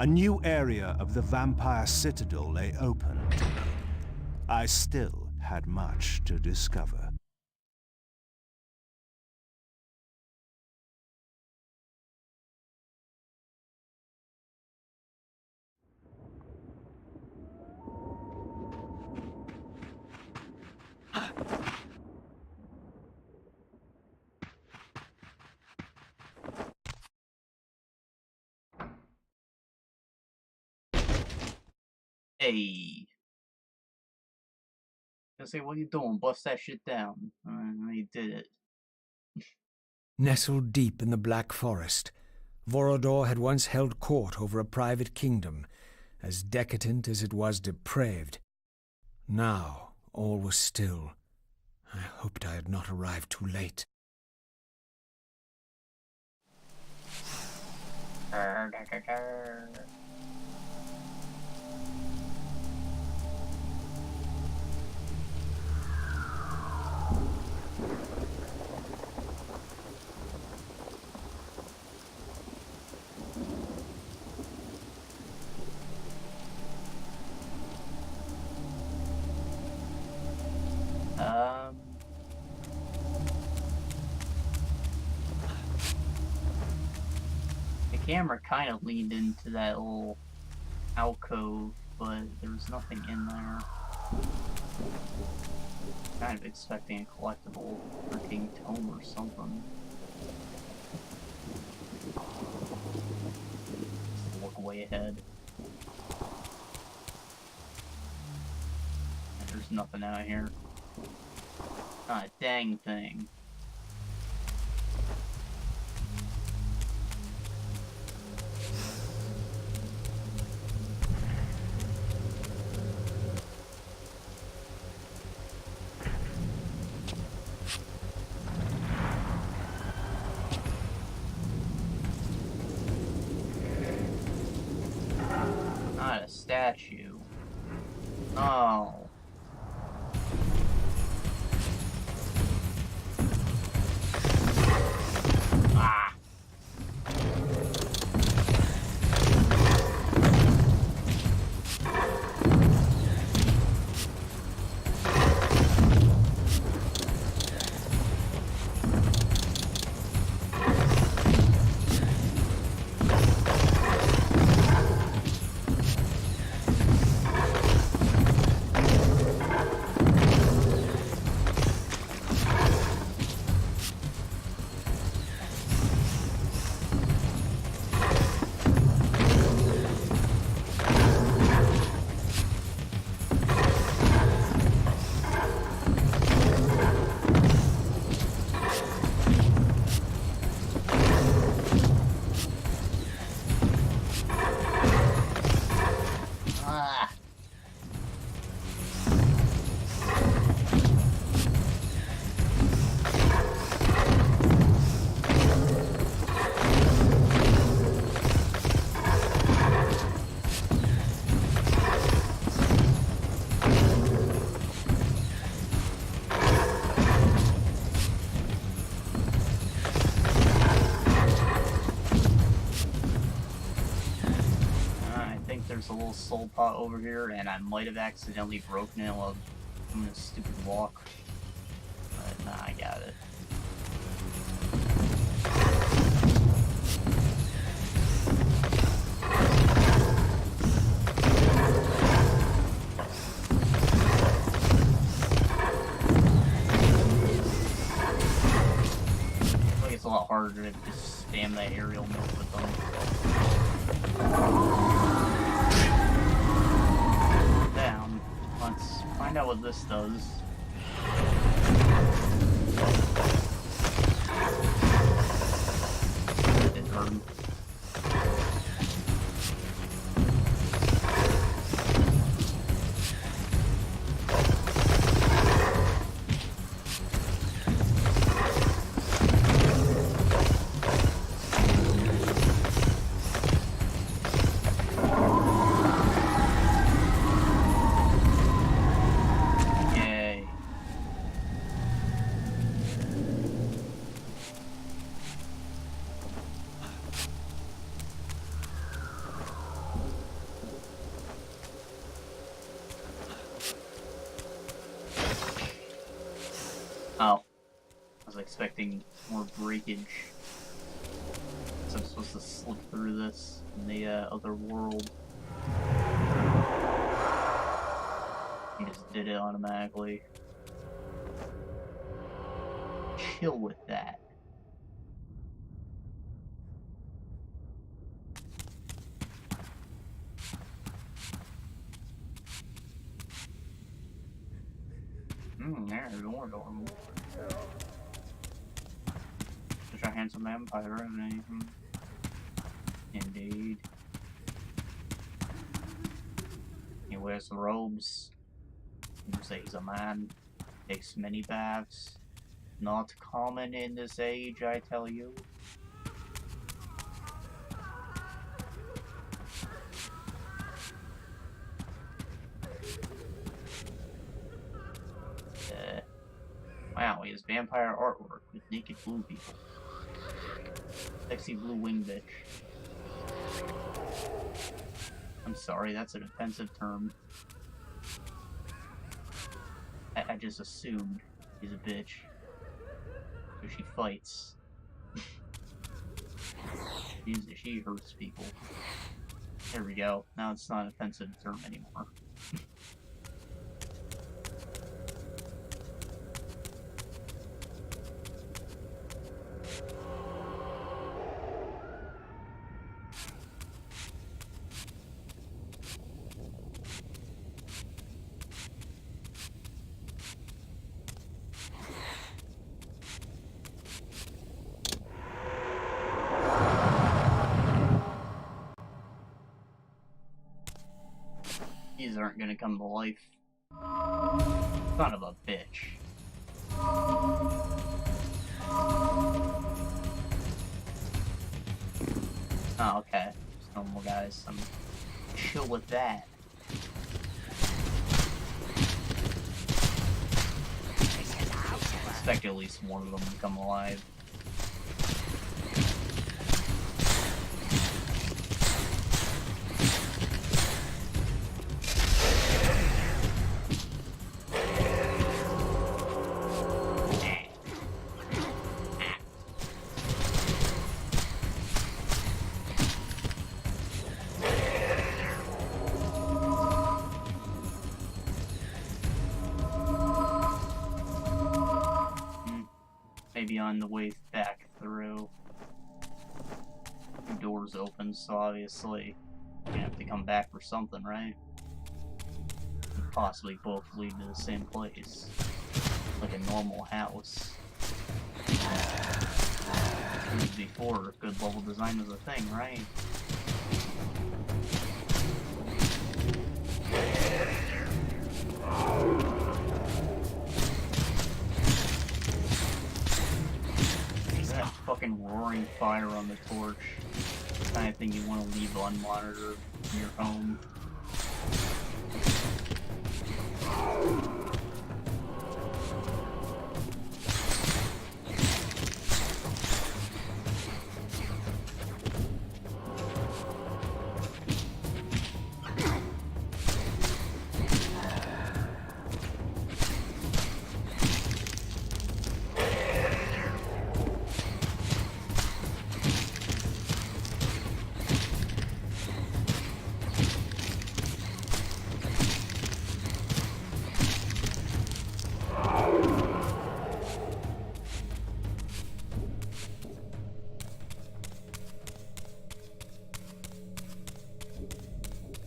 [SPEAKER 4] A new area of the vampire citadel lay open to me. I still had much to discover.
[SPEAKER 1] Hey. I say, what are you doing? Bust that shit down. He did it.
[SPEAKER 2] Nestled deep in the Black Forest, Vorador had once held court over a private kingdom, as decadent as it was depraved. Now all was still. I hoped I had not arrived too late.
[SPEAKER 1] The camera kind of leaned into that little alcove, but there was nothing in there. Kind of expecting a collectible freaking tome or something. Just look way ahead. And there's nothing out here. Not a dang thing. Not a statue. Oh. Ah. There's a little soul pot over here, and I might have accidentally broken it while doing a stupid walk. But nah, I got it. I think it's a lot harder to just spam that aerial move with them. out what this does. It hurt. Oh, I was expecting more breakage. So I'm supposed to slip through this in the other world. He just did it automatically. Chill with that. There's more normal. Such a handsome vampire, isn't he? Indeed. He wears the robes. You say he's a man. Takes many baths. Not common in this age, I tell you. Wow, he has vampire artwork with naked blue people. Sexy blue wing bitch. I'm sorry, that's an offensive term. I just assumed he's a bitch. So she fights. She hurts people. There we go. Now it's not an offensive term anymore. These aren't gonna come to life. Son of a bitch. Oh, okay. Just normal guys. I'm chill with that. I expect at least one of them to come alive. Maybe on the way back through. The doors open, so obviously you have to come back for something, right? And possibly both lead to the same place. Like a normal house. Before, good level design was a thing, right? That fucking roaring fire on the torch. The kind of thing you want to leave unmonitored in your home.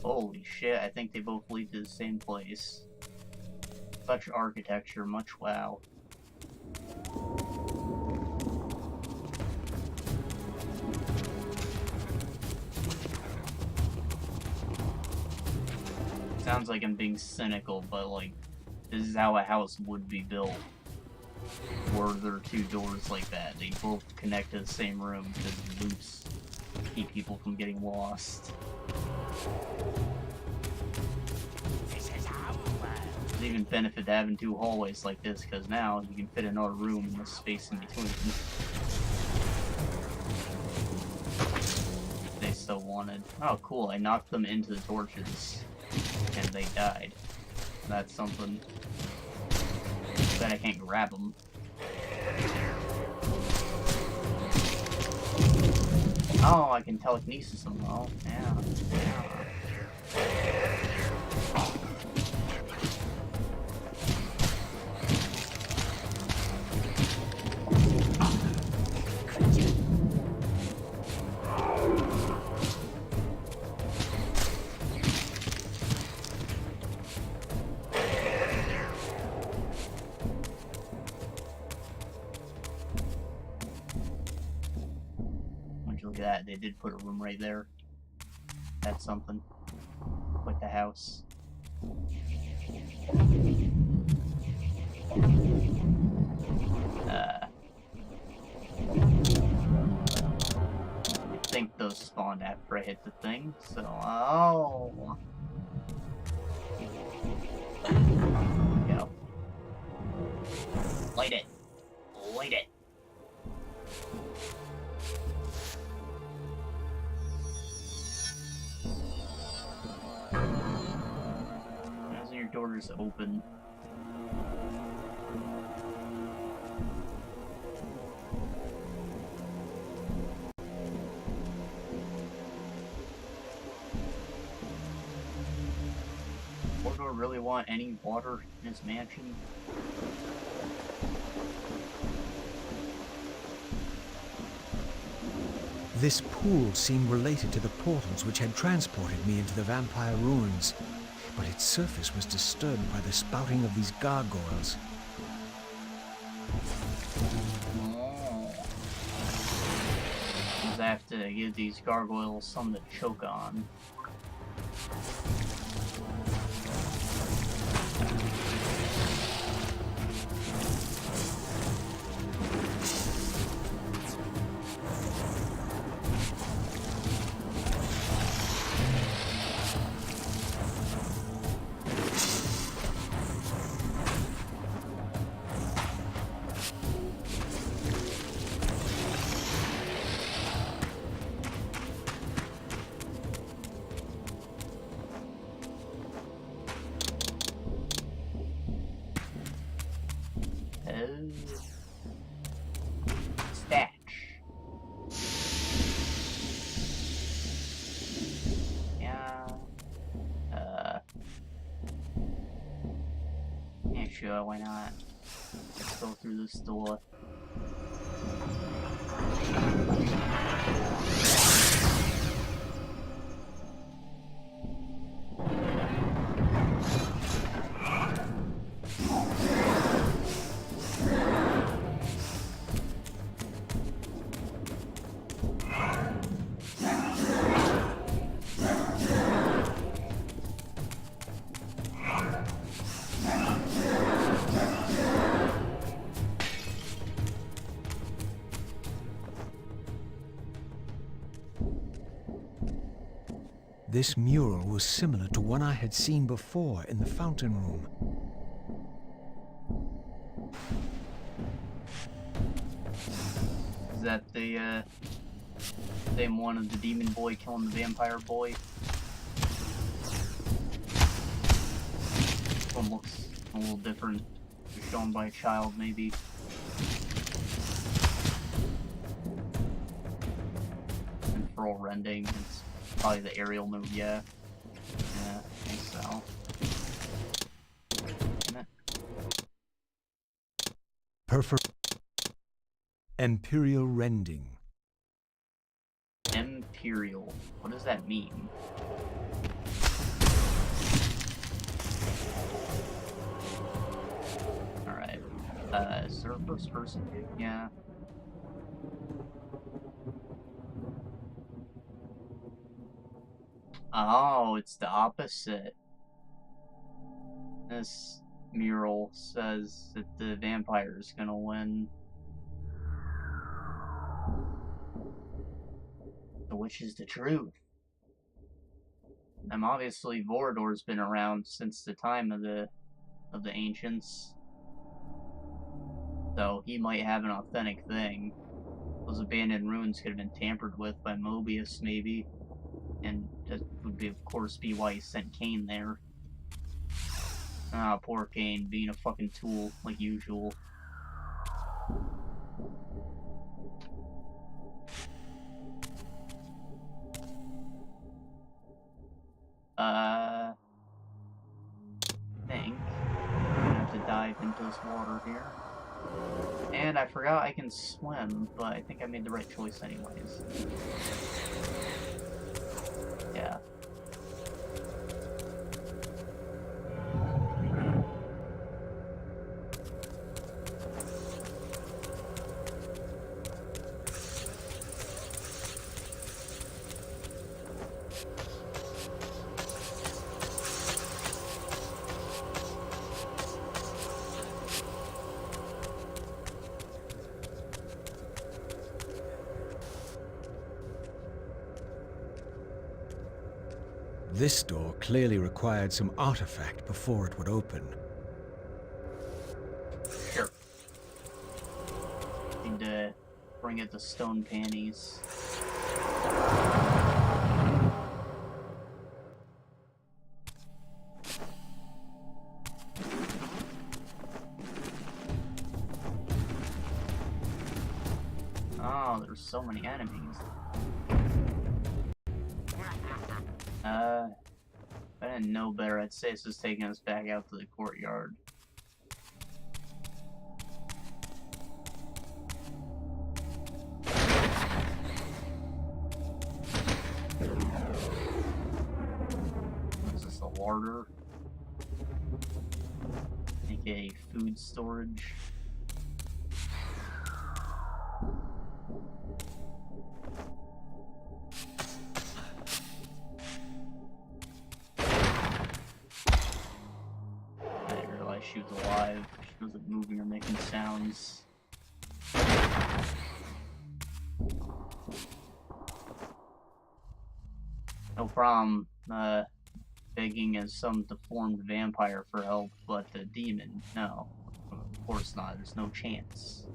[SPEAKER 1] Holy shit, I think they both lead to the same place. Such architecture, much wow. Sounds like I'm being cynical, but like, this is how a house would be built. Were there two doors like that? They both connect to the same room because loops keep people from getting lost. Doesn't even benefit to having two hallways like this, because now you can fit another room in the space in between. They still wanted. Oh, cool! I knocked them into the torches, and they died. That's something. Bet I can't grab them. Oh, I can telekinesis them though. Yeah. Look at that, they did put a room right there. That's something. Quite the house. I think those spawned after I hit the thing, so oh. Go. Light it. Light it. As your doors open. Vorador really want any water in his mansion?
[SPEAKER 2] This pool seemed related to the portals which had transported me into the vampire ruins, but its surface was disturbed by the spouting of these gargoyles.
[SPEAKER 1] Oh. I have to give these gargoyles something to choke on. Statch. Yeah. Yeah, sure, why not? Let's go through this door.
[SPEAKER 2] This mural was similar to one I had seen before in the fountain room.
[SPEAKER 1] Is that the same one of the demon boy killing the vampire boy? This one looks a little different. Shown by a child, maybe. And for all rending, it's probably the aerial move, yeah. Yeah, I think so. Damn it.
[SPEAKER 2] Imperial rending.
[SPEAKER 1] Imperial. What does that mean? Is there a first person view? Yeah. Oh, it's the opposite. This mural says that the vampire is gonna win. So which is the truth? Obviously Vorador's been around since the time of the ancients. So he might have an authentic thing. Those abandoned ruins could have been tampered with by Mobius, maybe. And that would be, of course, be why he sent Kain there. Ah, poor Kain, being a fucking tool, like usual. I think I'm gonna have to dive into this water here. And I forgot I can swim, but I think I made the right choice anyways. Yeah.
[SPEAKER 2] This door clearly required some artifact before it would open.
[SPEAKER 1] Sure. Need to bring it the stone panties. Oh, there's so many enemies. If I didn't know better, I'd say it's just taking us back out to the courtyard. Is this a larder? AKA food storage. She was alive. She wasn't moving or making sounds. No problem, begging as some deformed vampire for help, but the demon, no. Of course not, there's no chance.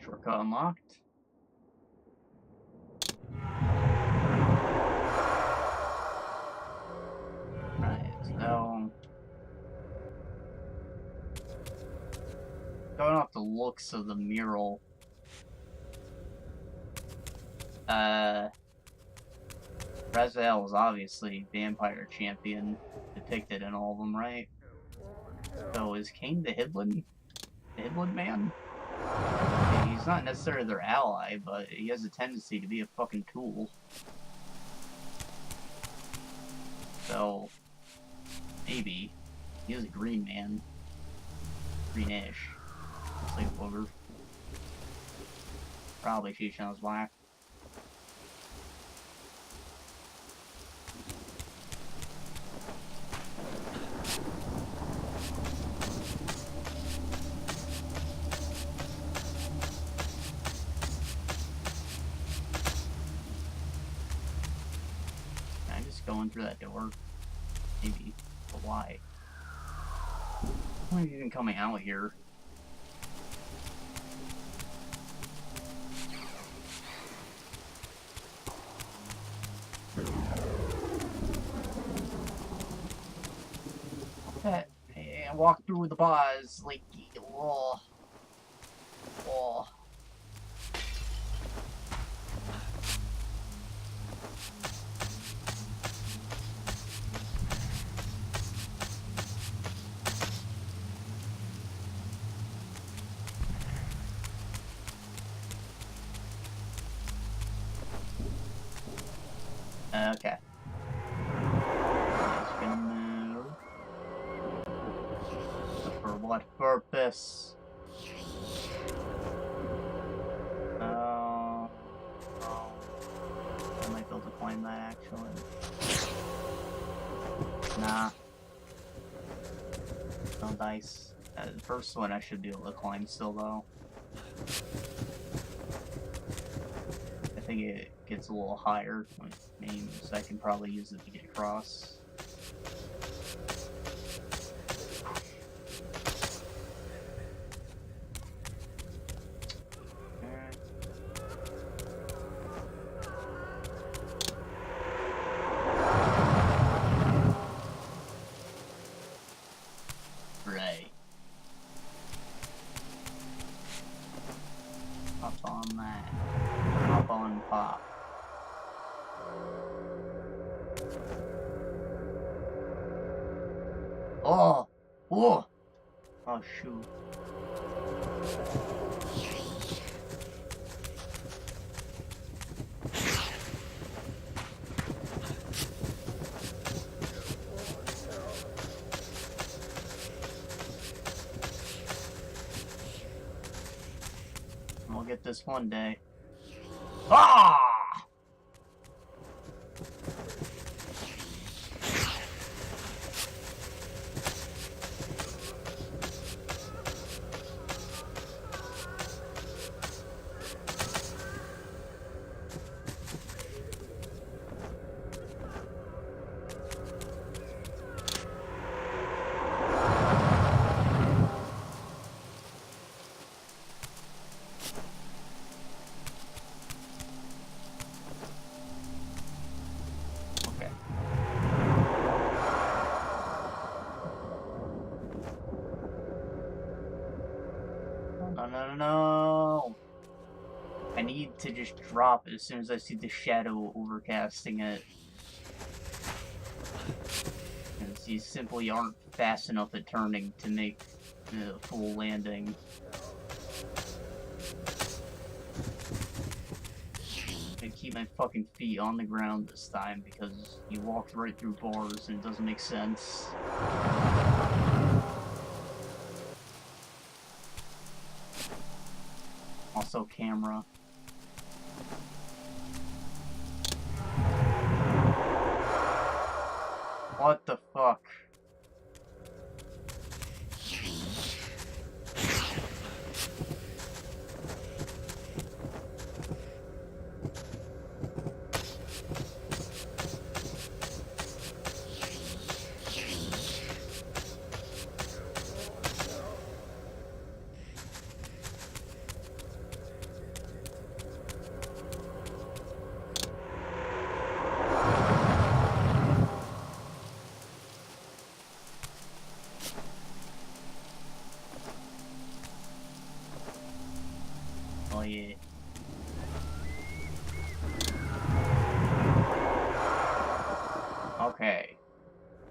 [SPEAKER 1] Shortcut unlocked. Right, so going off the looks of the mural, Raziel is obviously vampire champion depicted in all of them, right? So is Kain the Hidland man? He's not necessarily their ally, but he has a tendency to be a fucking tool. So, maybe. He is a green man. Greenish. Looks like a booger. Probably Shishan's black. Going through that door? Maybe. But why? Why are you even coming out here? I walked through the bars like, oh. Okay. It's gonna move. But for what purpose? Oh. I might be able to climb that actually. Nah. No dice. The first one I should be able to climb still though. I think it gets a little higher with me, so I can probably use it to get across. Right. Hop on that. Hop on pop. Oh! Whoa! Oh shoot. We'll get this one day. Ah! Okay. No. I need to just drop as soon as I see the shadow overcasting it. Because you simply aren't fast enough at turning to make the full landing. I keep my fucking feet on the ground this time because you walked right through bars and it doesn't make sense. Also camera. What the fuck? Oh yeah. Okay.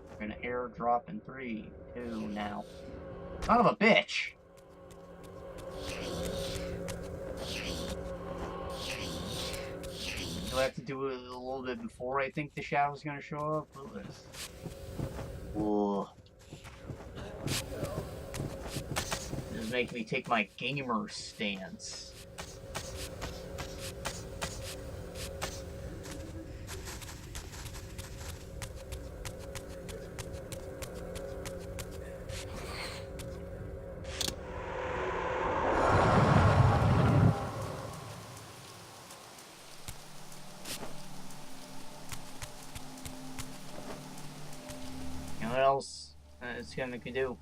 [SPEAKER 1] We're gonna airdrop in 3, 2, now. Son of a bitch! Do I have to do it a little bit before I think the shadow's gonna show up? Look at this. Whoa. This is making me take my gamer stance. And what else it's gonna make me do?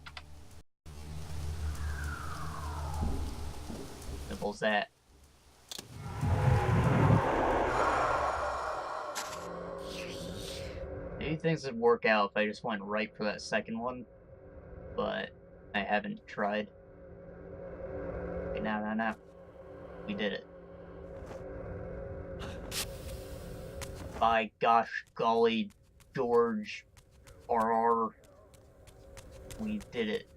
[SPEAKER 1] Simple's that. Maybe things would work out if I just went right for that second one, but I haven't tried. Okay, no. We did it. By gosh golly, George RR. We did it.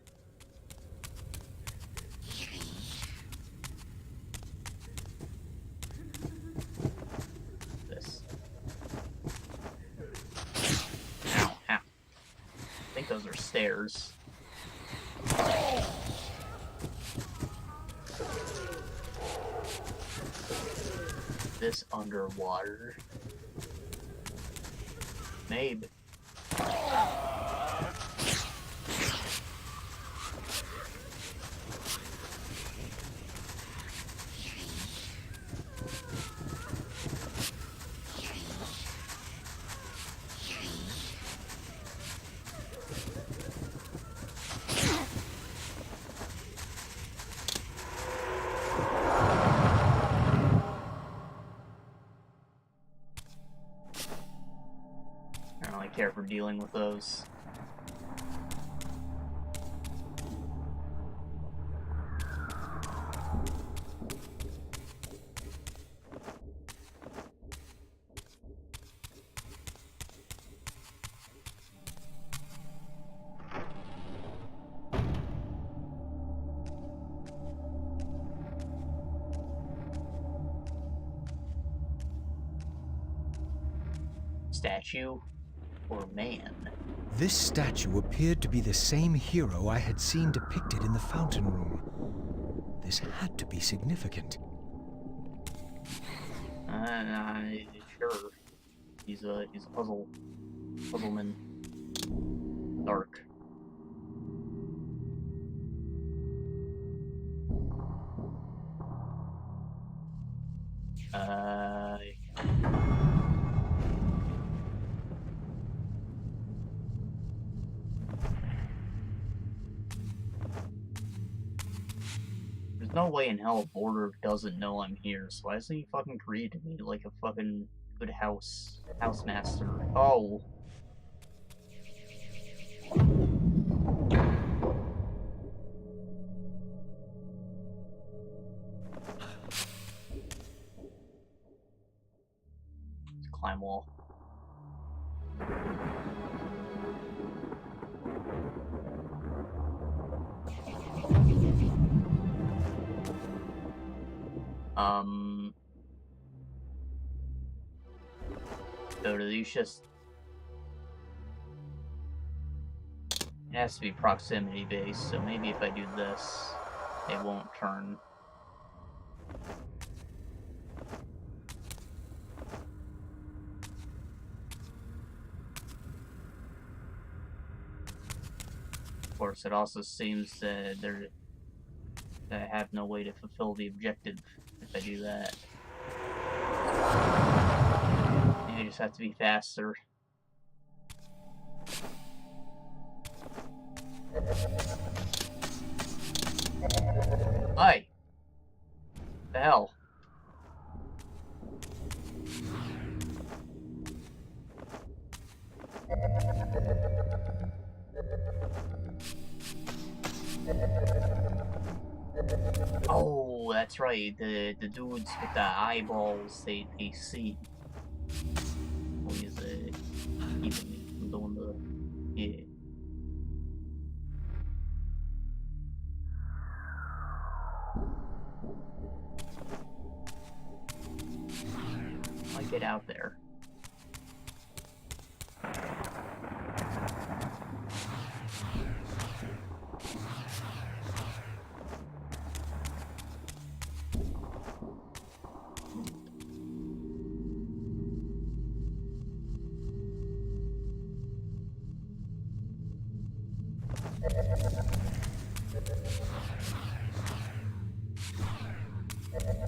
[SPEAKER 1] This. those are stairs. This underwater. Maybe. I don't really care for dealing with those. Statue or man?
[SPEAKER 2] This statue appeared to be the same hero I had seen depicted in the fountain room. This had to be significant.
[SPEAKER 1] Sure. He's a puzzleman. Dark. There's no way in hell Vorador doesn't know I'm here, so why hasn't he fucking created me like a fucking good housemaster? Oh. Climb wall. So do these just... It has to be proximity based, so maybe if I do this, they won't turn. Of course, it also seems that I have no way to fulfill the objective if I do that. Maybe I just have to be faster. Hi! The hell? Oh, that's right. The dudes with the eyeballs, they see. Oh, he's keeping me from doing the... Yeah. I get out there.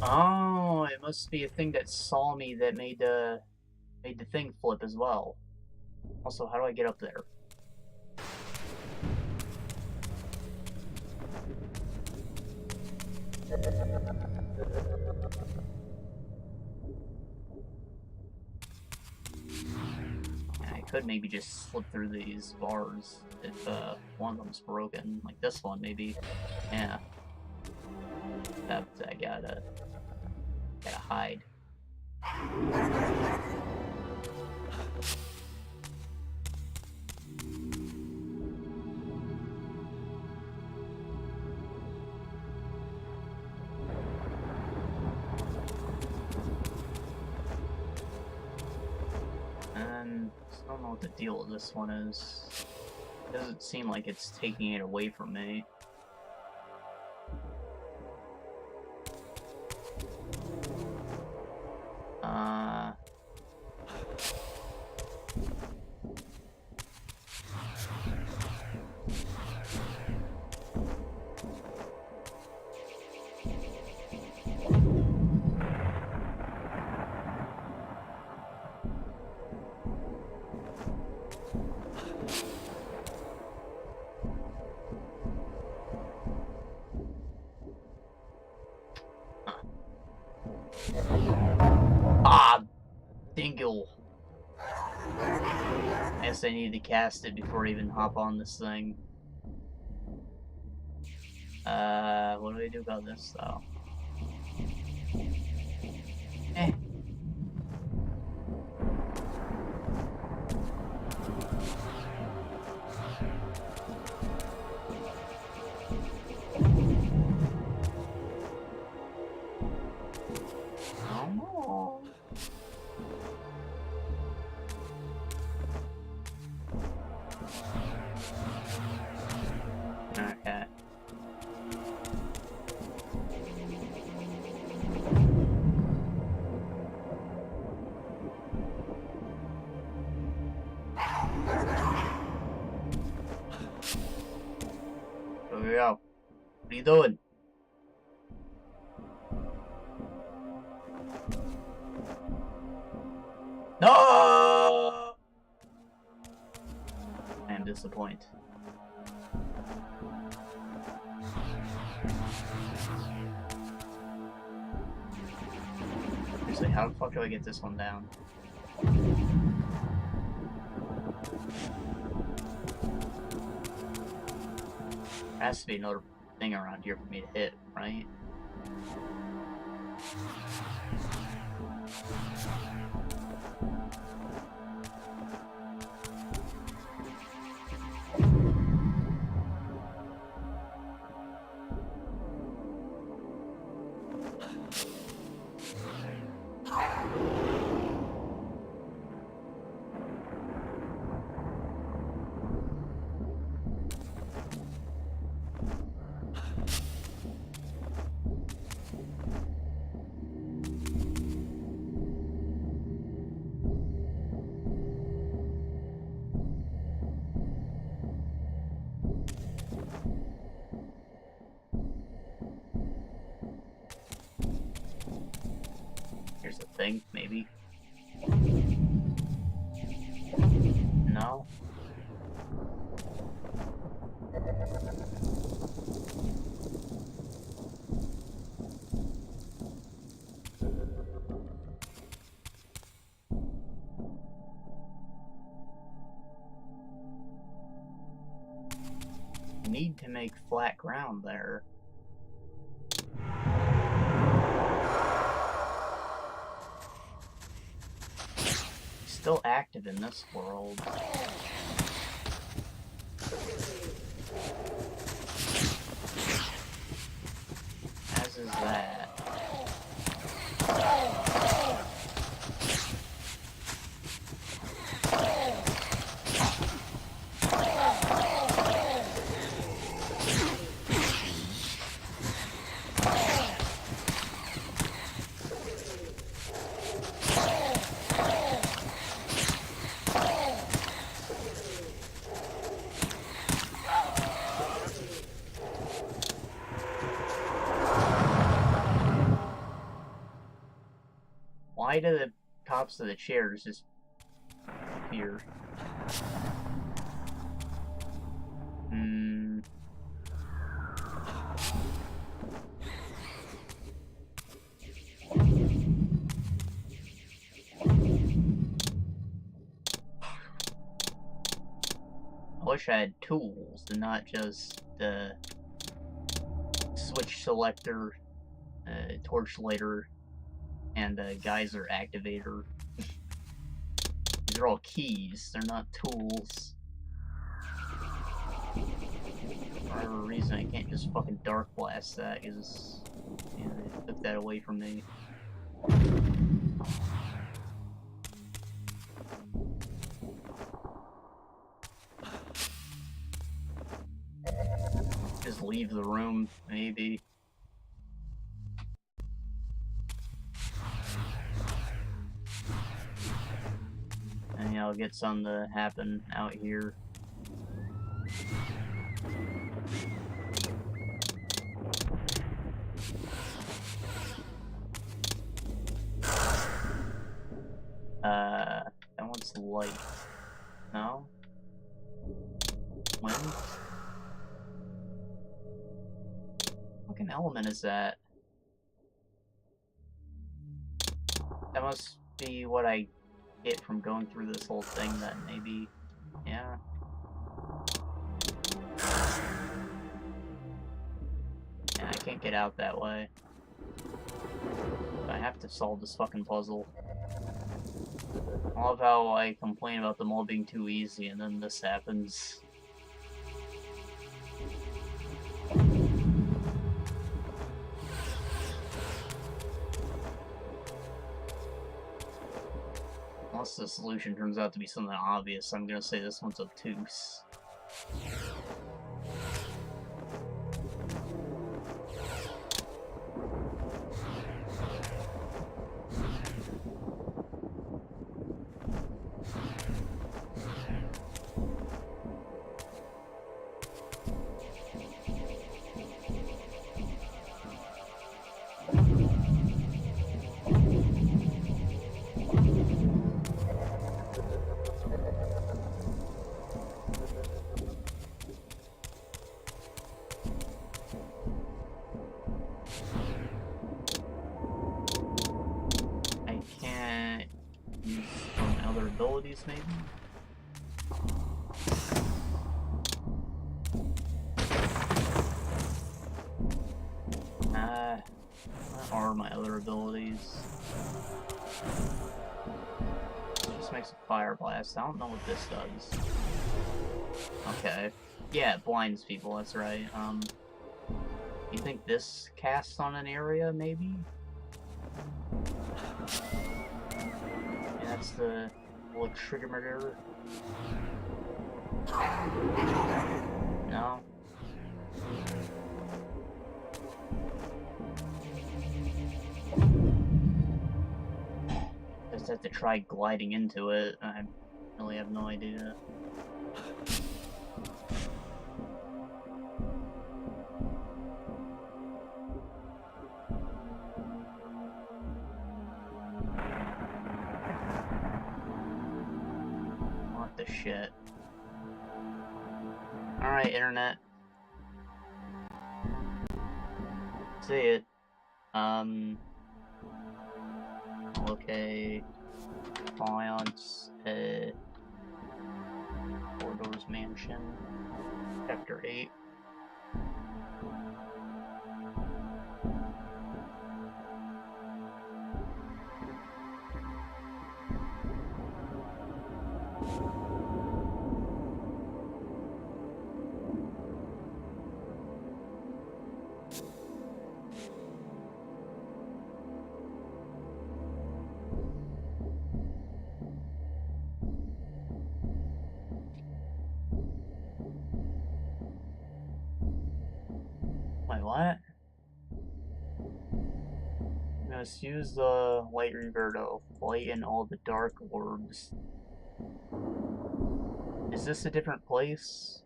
[SPEAKER 1] Oh, it must be a thing that saw me that made the thing flip as well. Also, how do I get up there? I could maybe just slip through these bars if one of them's broken, like this one maybe. Yeah. But I gotta hide. I don't know what the deal with this one is. Doesn't seem like it's taking it away from me. Dingle. I guess I need to cast it before I even hop on this thing. What do I do about this, though? Okay. Here we go. What are you doing? No! I am disappointed. Seriously, how the fuck do I get this one down? There has to be another thing around here for me to hit, right? Here's the thing, maybe. No? Need to make flat ground there. Still active in this world. As is that. Why do the tops of the chairs just appear? I wish I had tools and not just the switch selector, torch lighter, and geyser activator. These are all keys, they're not tools. For whatever reason, I can't just fucking dark blast that, because you know, they took that away from me. just leave the room, maybe. And I'll get something to happen out here. That one's light. No? Wind? What fucking element is that? That must be what I get from going through this whole thing then, maybe. Yeah. Yeah, I can't get out that way. I have to solve this fucking puzzle. I love how I complain about them all being too easy and then this happens. Unless the solution turns out to be something obvious, I'm gonna say this one's obtuse. Abilities, maybe? What are my other abilities? It just makes a fire blast. I don't know what this does. Okay. Yeah, it blinds people, that's right. You think this casts on an area, maybe? Yeah, that's the trigger. No. Just have to try gliding into it. I really have no idea. Shit. Alright, internet. See it. Okay. Defiance, Vorador's Mansion. Chapter 8. Wait, what? Let's use the light reaver to lighten all the dark orbs. Is this a different place?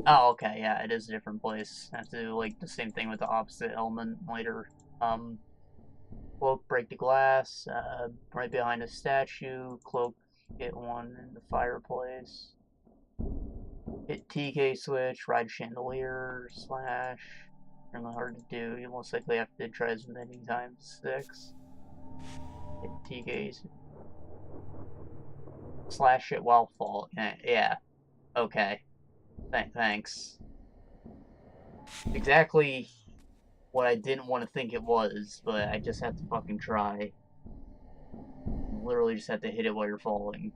[SPEAKER 1] Oh, okay, yeah, it is a different place. I have to do, like, the same thing with the opposite element later. Cloak, break the glass, right behind a statue, cloak, hit one in the fireplace. Hit TK switch, ride chandelier, slash. Really hard to do. You most likely have to try as many times as 6. Hit TKs. Slash it while fall. Yeah. Okay. Thanks. Exactly what I didn't want to think it was, but I just have to fucking try. Literally just have to hit it while you're falling.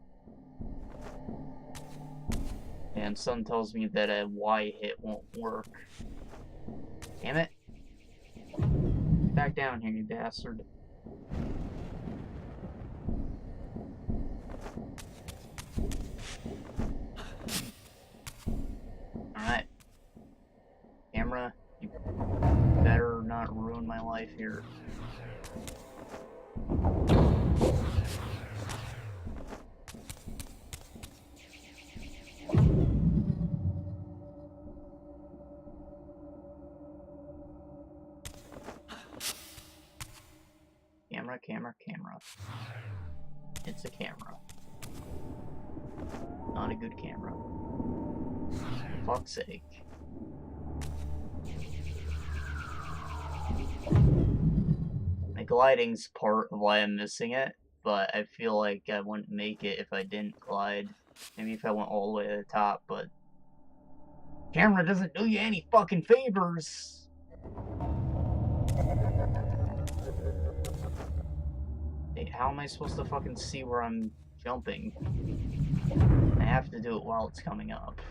[SPEAKER 1] And Sun tells me that a Y hit won't work. Damn it. Back down here, you bastard. ruin my life here. Camera, camera, camera. It's a camera. Not a good camera. For fuck's sake. My gliding's part of why I'm missing it, but I feel like I wouldn't make it if I didn't glide. Maybe if I went all the way to the top, but camera doesn't do you any fucking favors. Hey, how am I supposed to fucking see where I'm jumping? I have to do it while it's coming up.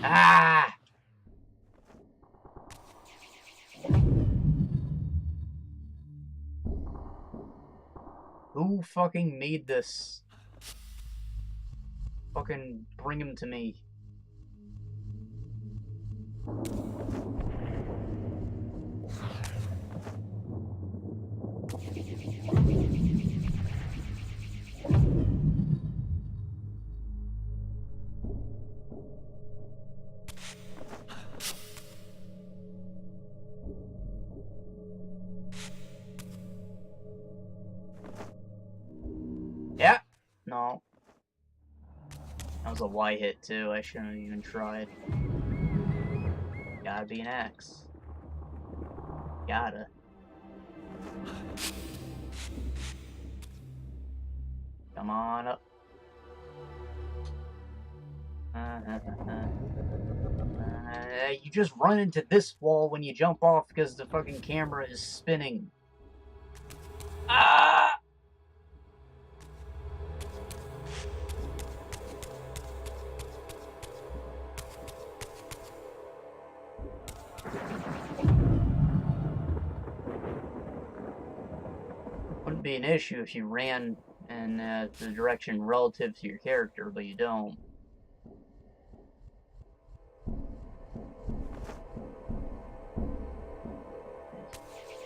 [SPEAKER 1] Ah! Who fucking made this? Fucking bring him to me. Yeah. No. That was a Y hit too. I shouldn't have even tried. Gotta be an X. Gotta. Come on up. You just run into this wall when you jump off because the fucking camera is spinning. Ah! Wouldn't be an issue if you ran in the direction relative to your character, but you don't.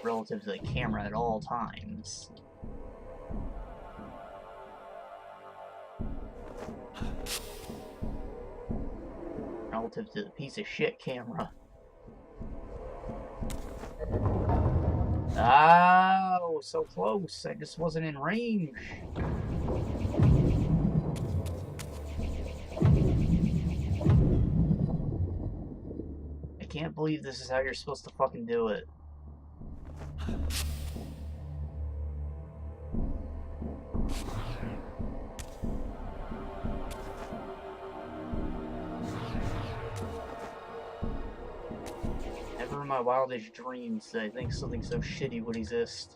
[SPEAKER 1] Relative to the camera at all times. Relative to the piece of shit camera. Oh, so close. I just wasn't in range. I can't believe this is how you're supposed to fucking do it. Never in my wildest dreams did I think something so shitty would exist.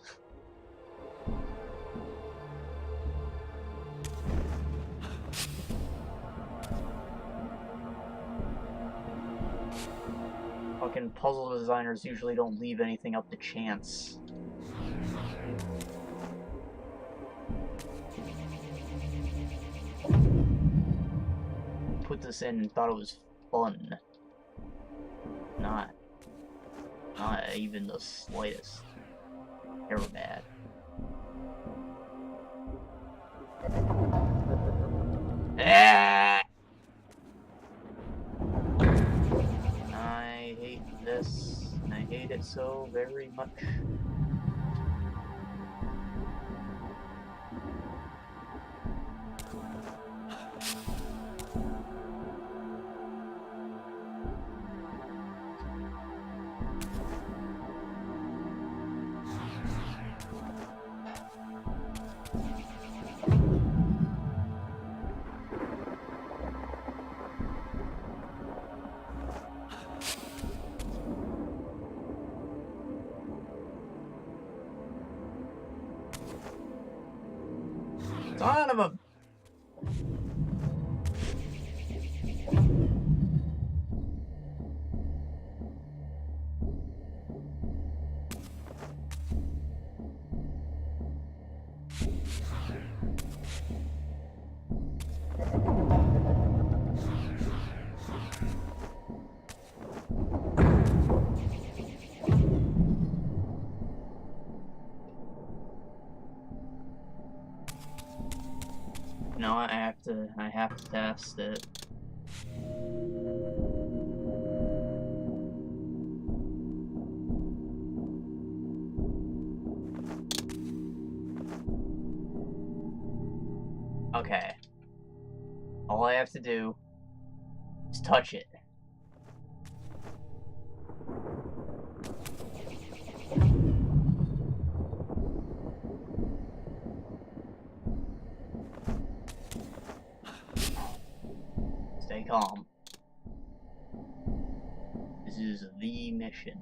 [SPEAKER 1] Fucking puzzle designers usually don't leave anything up to chance. Put this in and thought it was fun. Not even the slightest. They were bad. Ah! I hate this. I hate it so very much. Son of a... have to test it. Okay. All I have to do is touch it. Stay calm. This is the mission.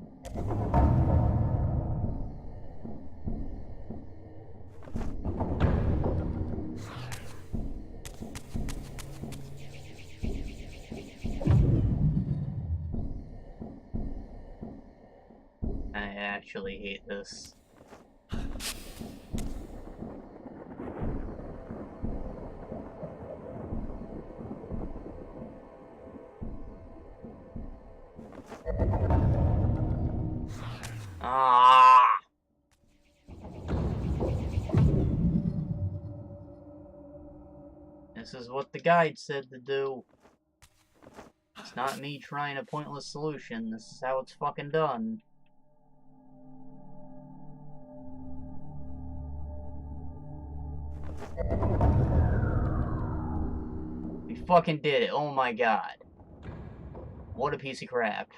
[SPEAKER 1] I actually hate this. Ah! This is what the guide said to do. It's not me trying a pointless solution. This is how it's fucking done. We fucking did it. Oh my god. What a piece of crap.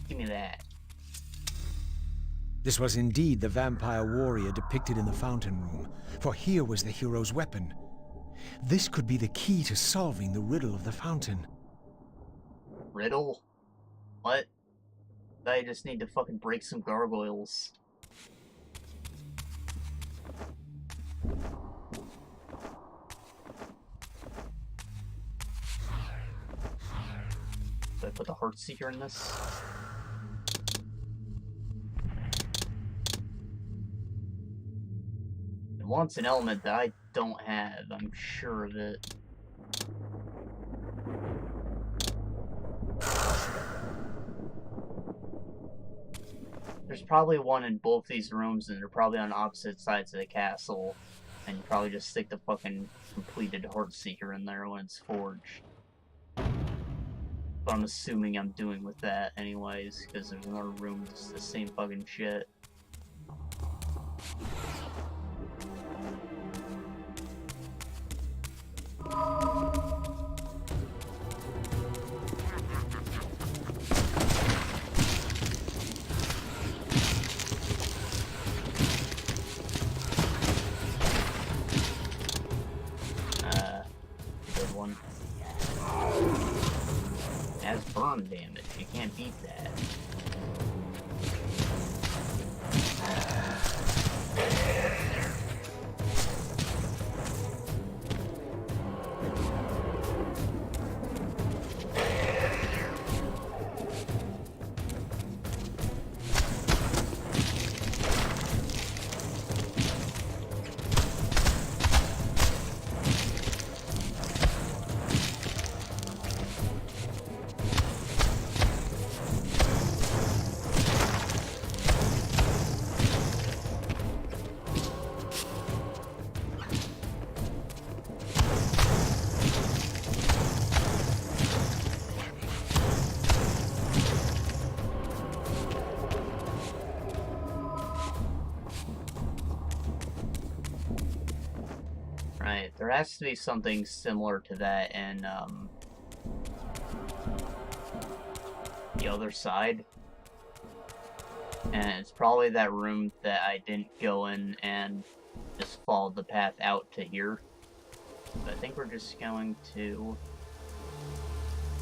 [SPEAKER 1] Give me that.
[SPEAKER 2] This was indeed the vampire warrior depicted in the fountain room, for here was the hero's weapon. This could be the key to solving the riddle of the fountain.
[SPEAKER 1] Riddle? What? I just need to fucking break some gargoyles. Do I put the Heartseeker in this? It wants an element that I don't have, I'm sure of it. There's probably one in both these rooms, and they're probably on opposite sides of the castle. And you probably just stick the fucking completed Heartseeker in there when it's forged. But I'm assuming I'm doing with that anyways, because there's another room that's the same fucking shit. Good one. Has burn damage, you can't beat that. Right, there has to be something similar to that in, the other side. And it's probably that room that I didn't go in and just followed the path out to here. But I think we're just going to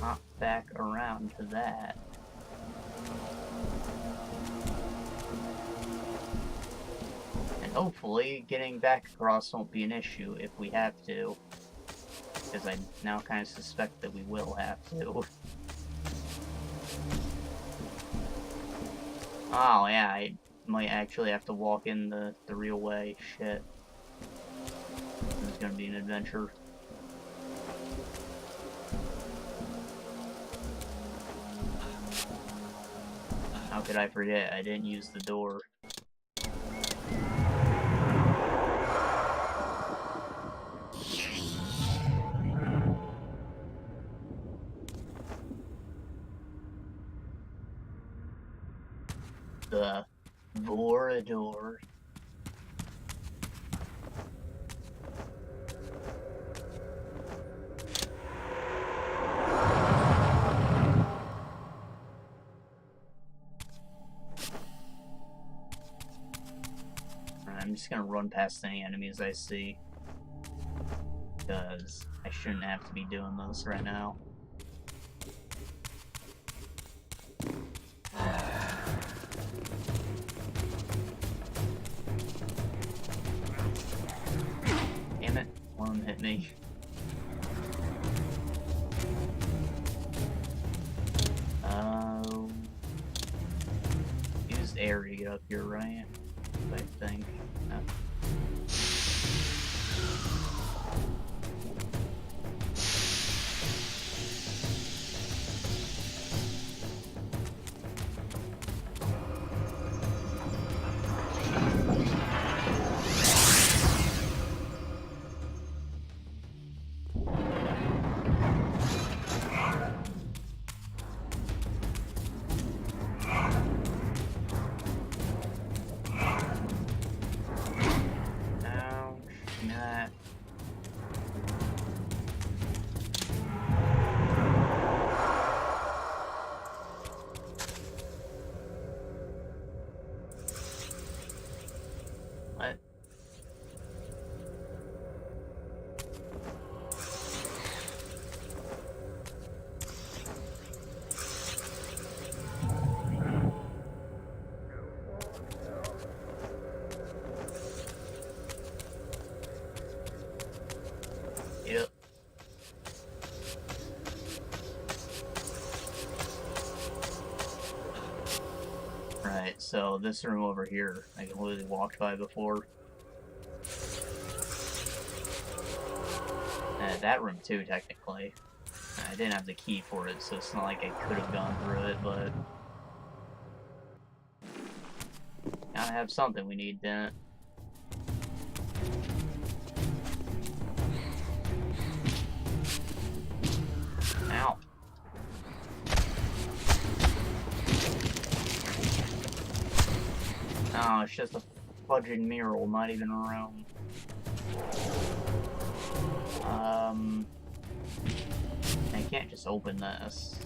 [SPEAKER 1] hop back around to that. And hopefully getting back across won't be an issue if we have to. Because I now kind of suspect that we will have to. Oh yeah, I might actually have to walk in the real way. Shit. This is gonna be an adventure. How could I forget? I didn't use the door. The Vorador. I'm just gonna run past any enemies I see, because I shouldn't have to be doing this right now. Damn it, one of them hit me. Use air to get up here, right? I think. No. What? Yep. Right, so this room over here, I completely walked by before. That room too, technically. I didn't have the key for it, so it's not like I could have gone through it, but... Gotta have something we need, didn't it? Ow. Oh, it's just a fudging mural, not even a room. I can't just open this.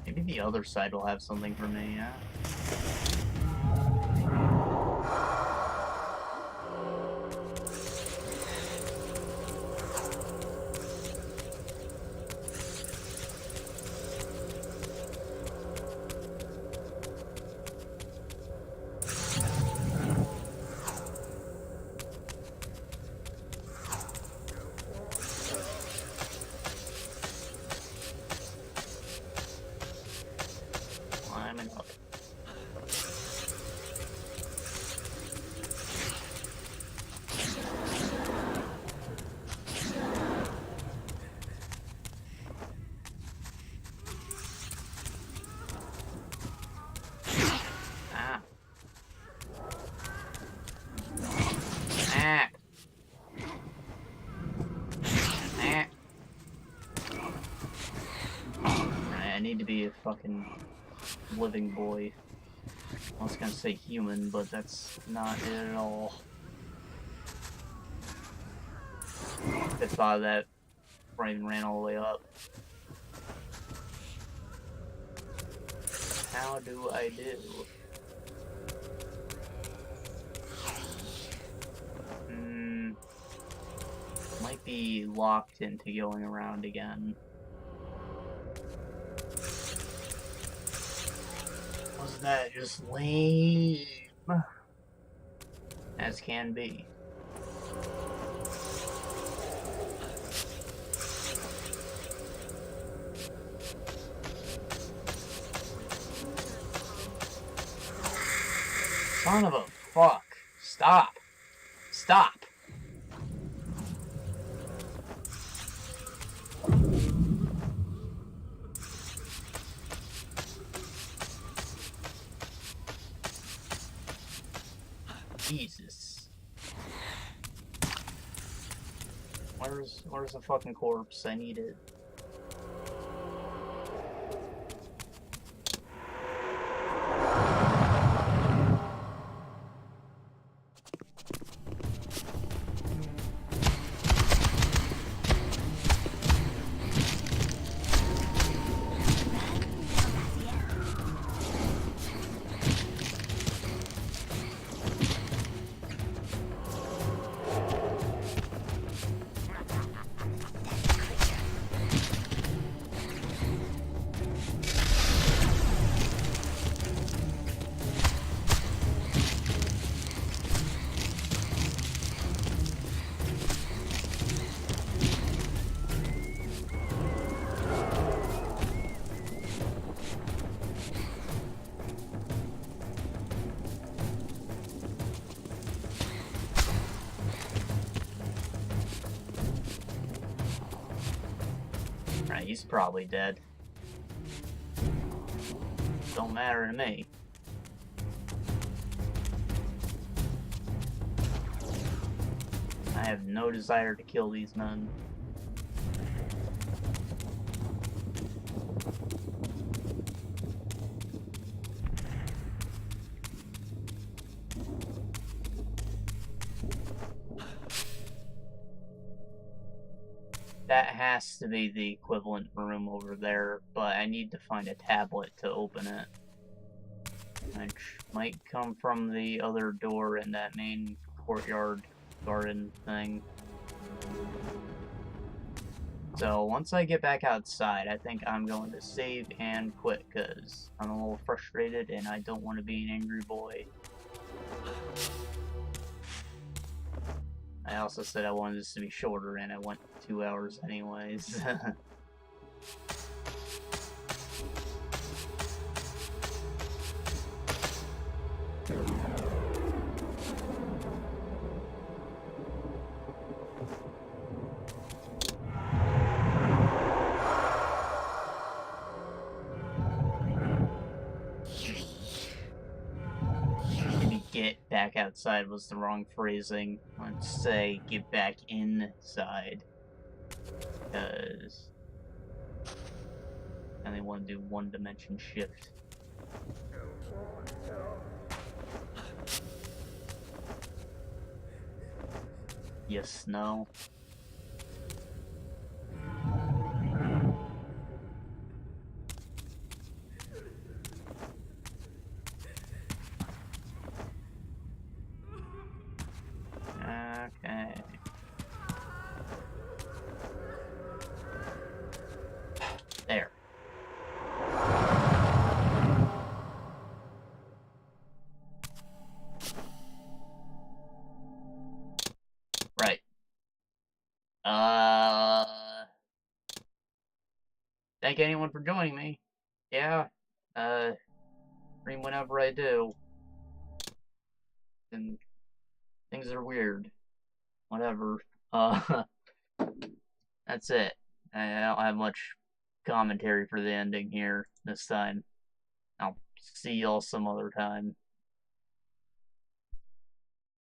[SPEAKER 1] Maybe the other side will have something for me, yeah? Climbing up. Ah. Ah. I need to be a fucking living boy. I was gonna say human, but that's not it at all. I thought of that before I even ran all the way up. How do I do? Might be locked into going around again. Wasn't that just lame? As can be. Son of a fuck. Stop. Stop. Where's the fucking corpse? I need it. Right, he's probably dead. Don't matter to me. I have no desire to kill these men. That has to be the equivalent room over there, but I need to find a tablet to open it. Which might come from the other door in that main courtyard garden thing. So once I get back outside, I think I'm going to save and quit, because I'm a little frustrated and I don't want to be an angry boy. I also said I wanted this to be shorter, and I went 2 hours anyways. Maybe get back outside was the wrong phrasing. Let's say get back inside. Because I only want to do one dimension shift. Yes, no. Okay. There. Right. Thank anyone for joining me. Yeah. Stream whenever I do. And things are weird. Whatever. That's it. I don't have much commentary for the ending here this time. I'll see y'all some other time.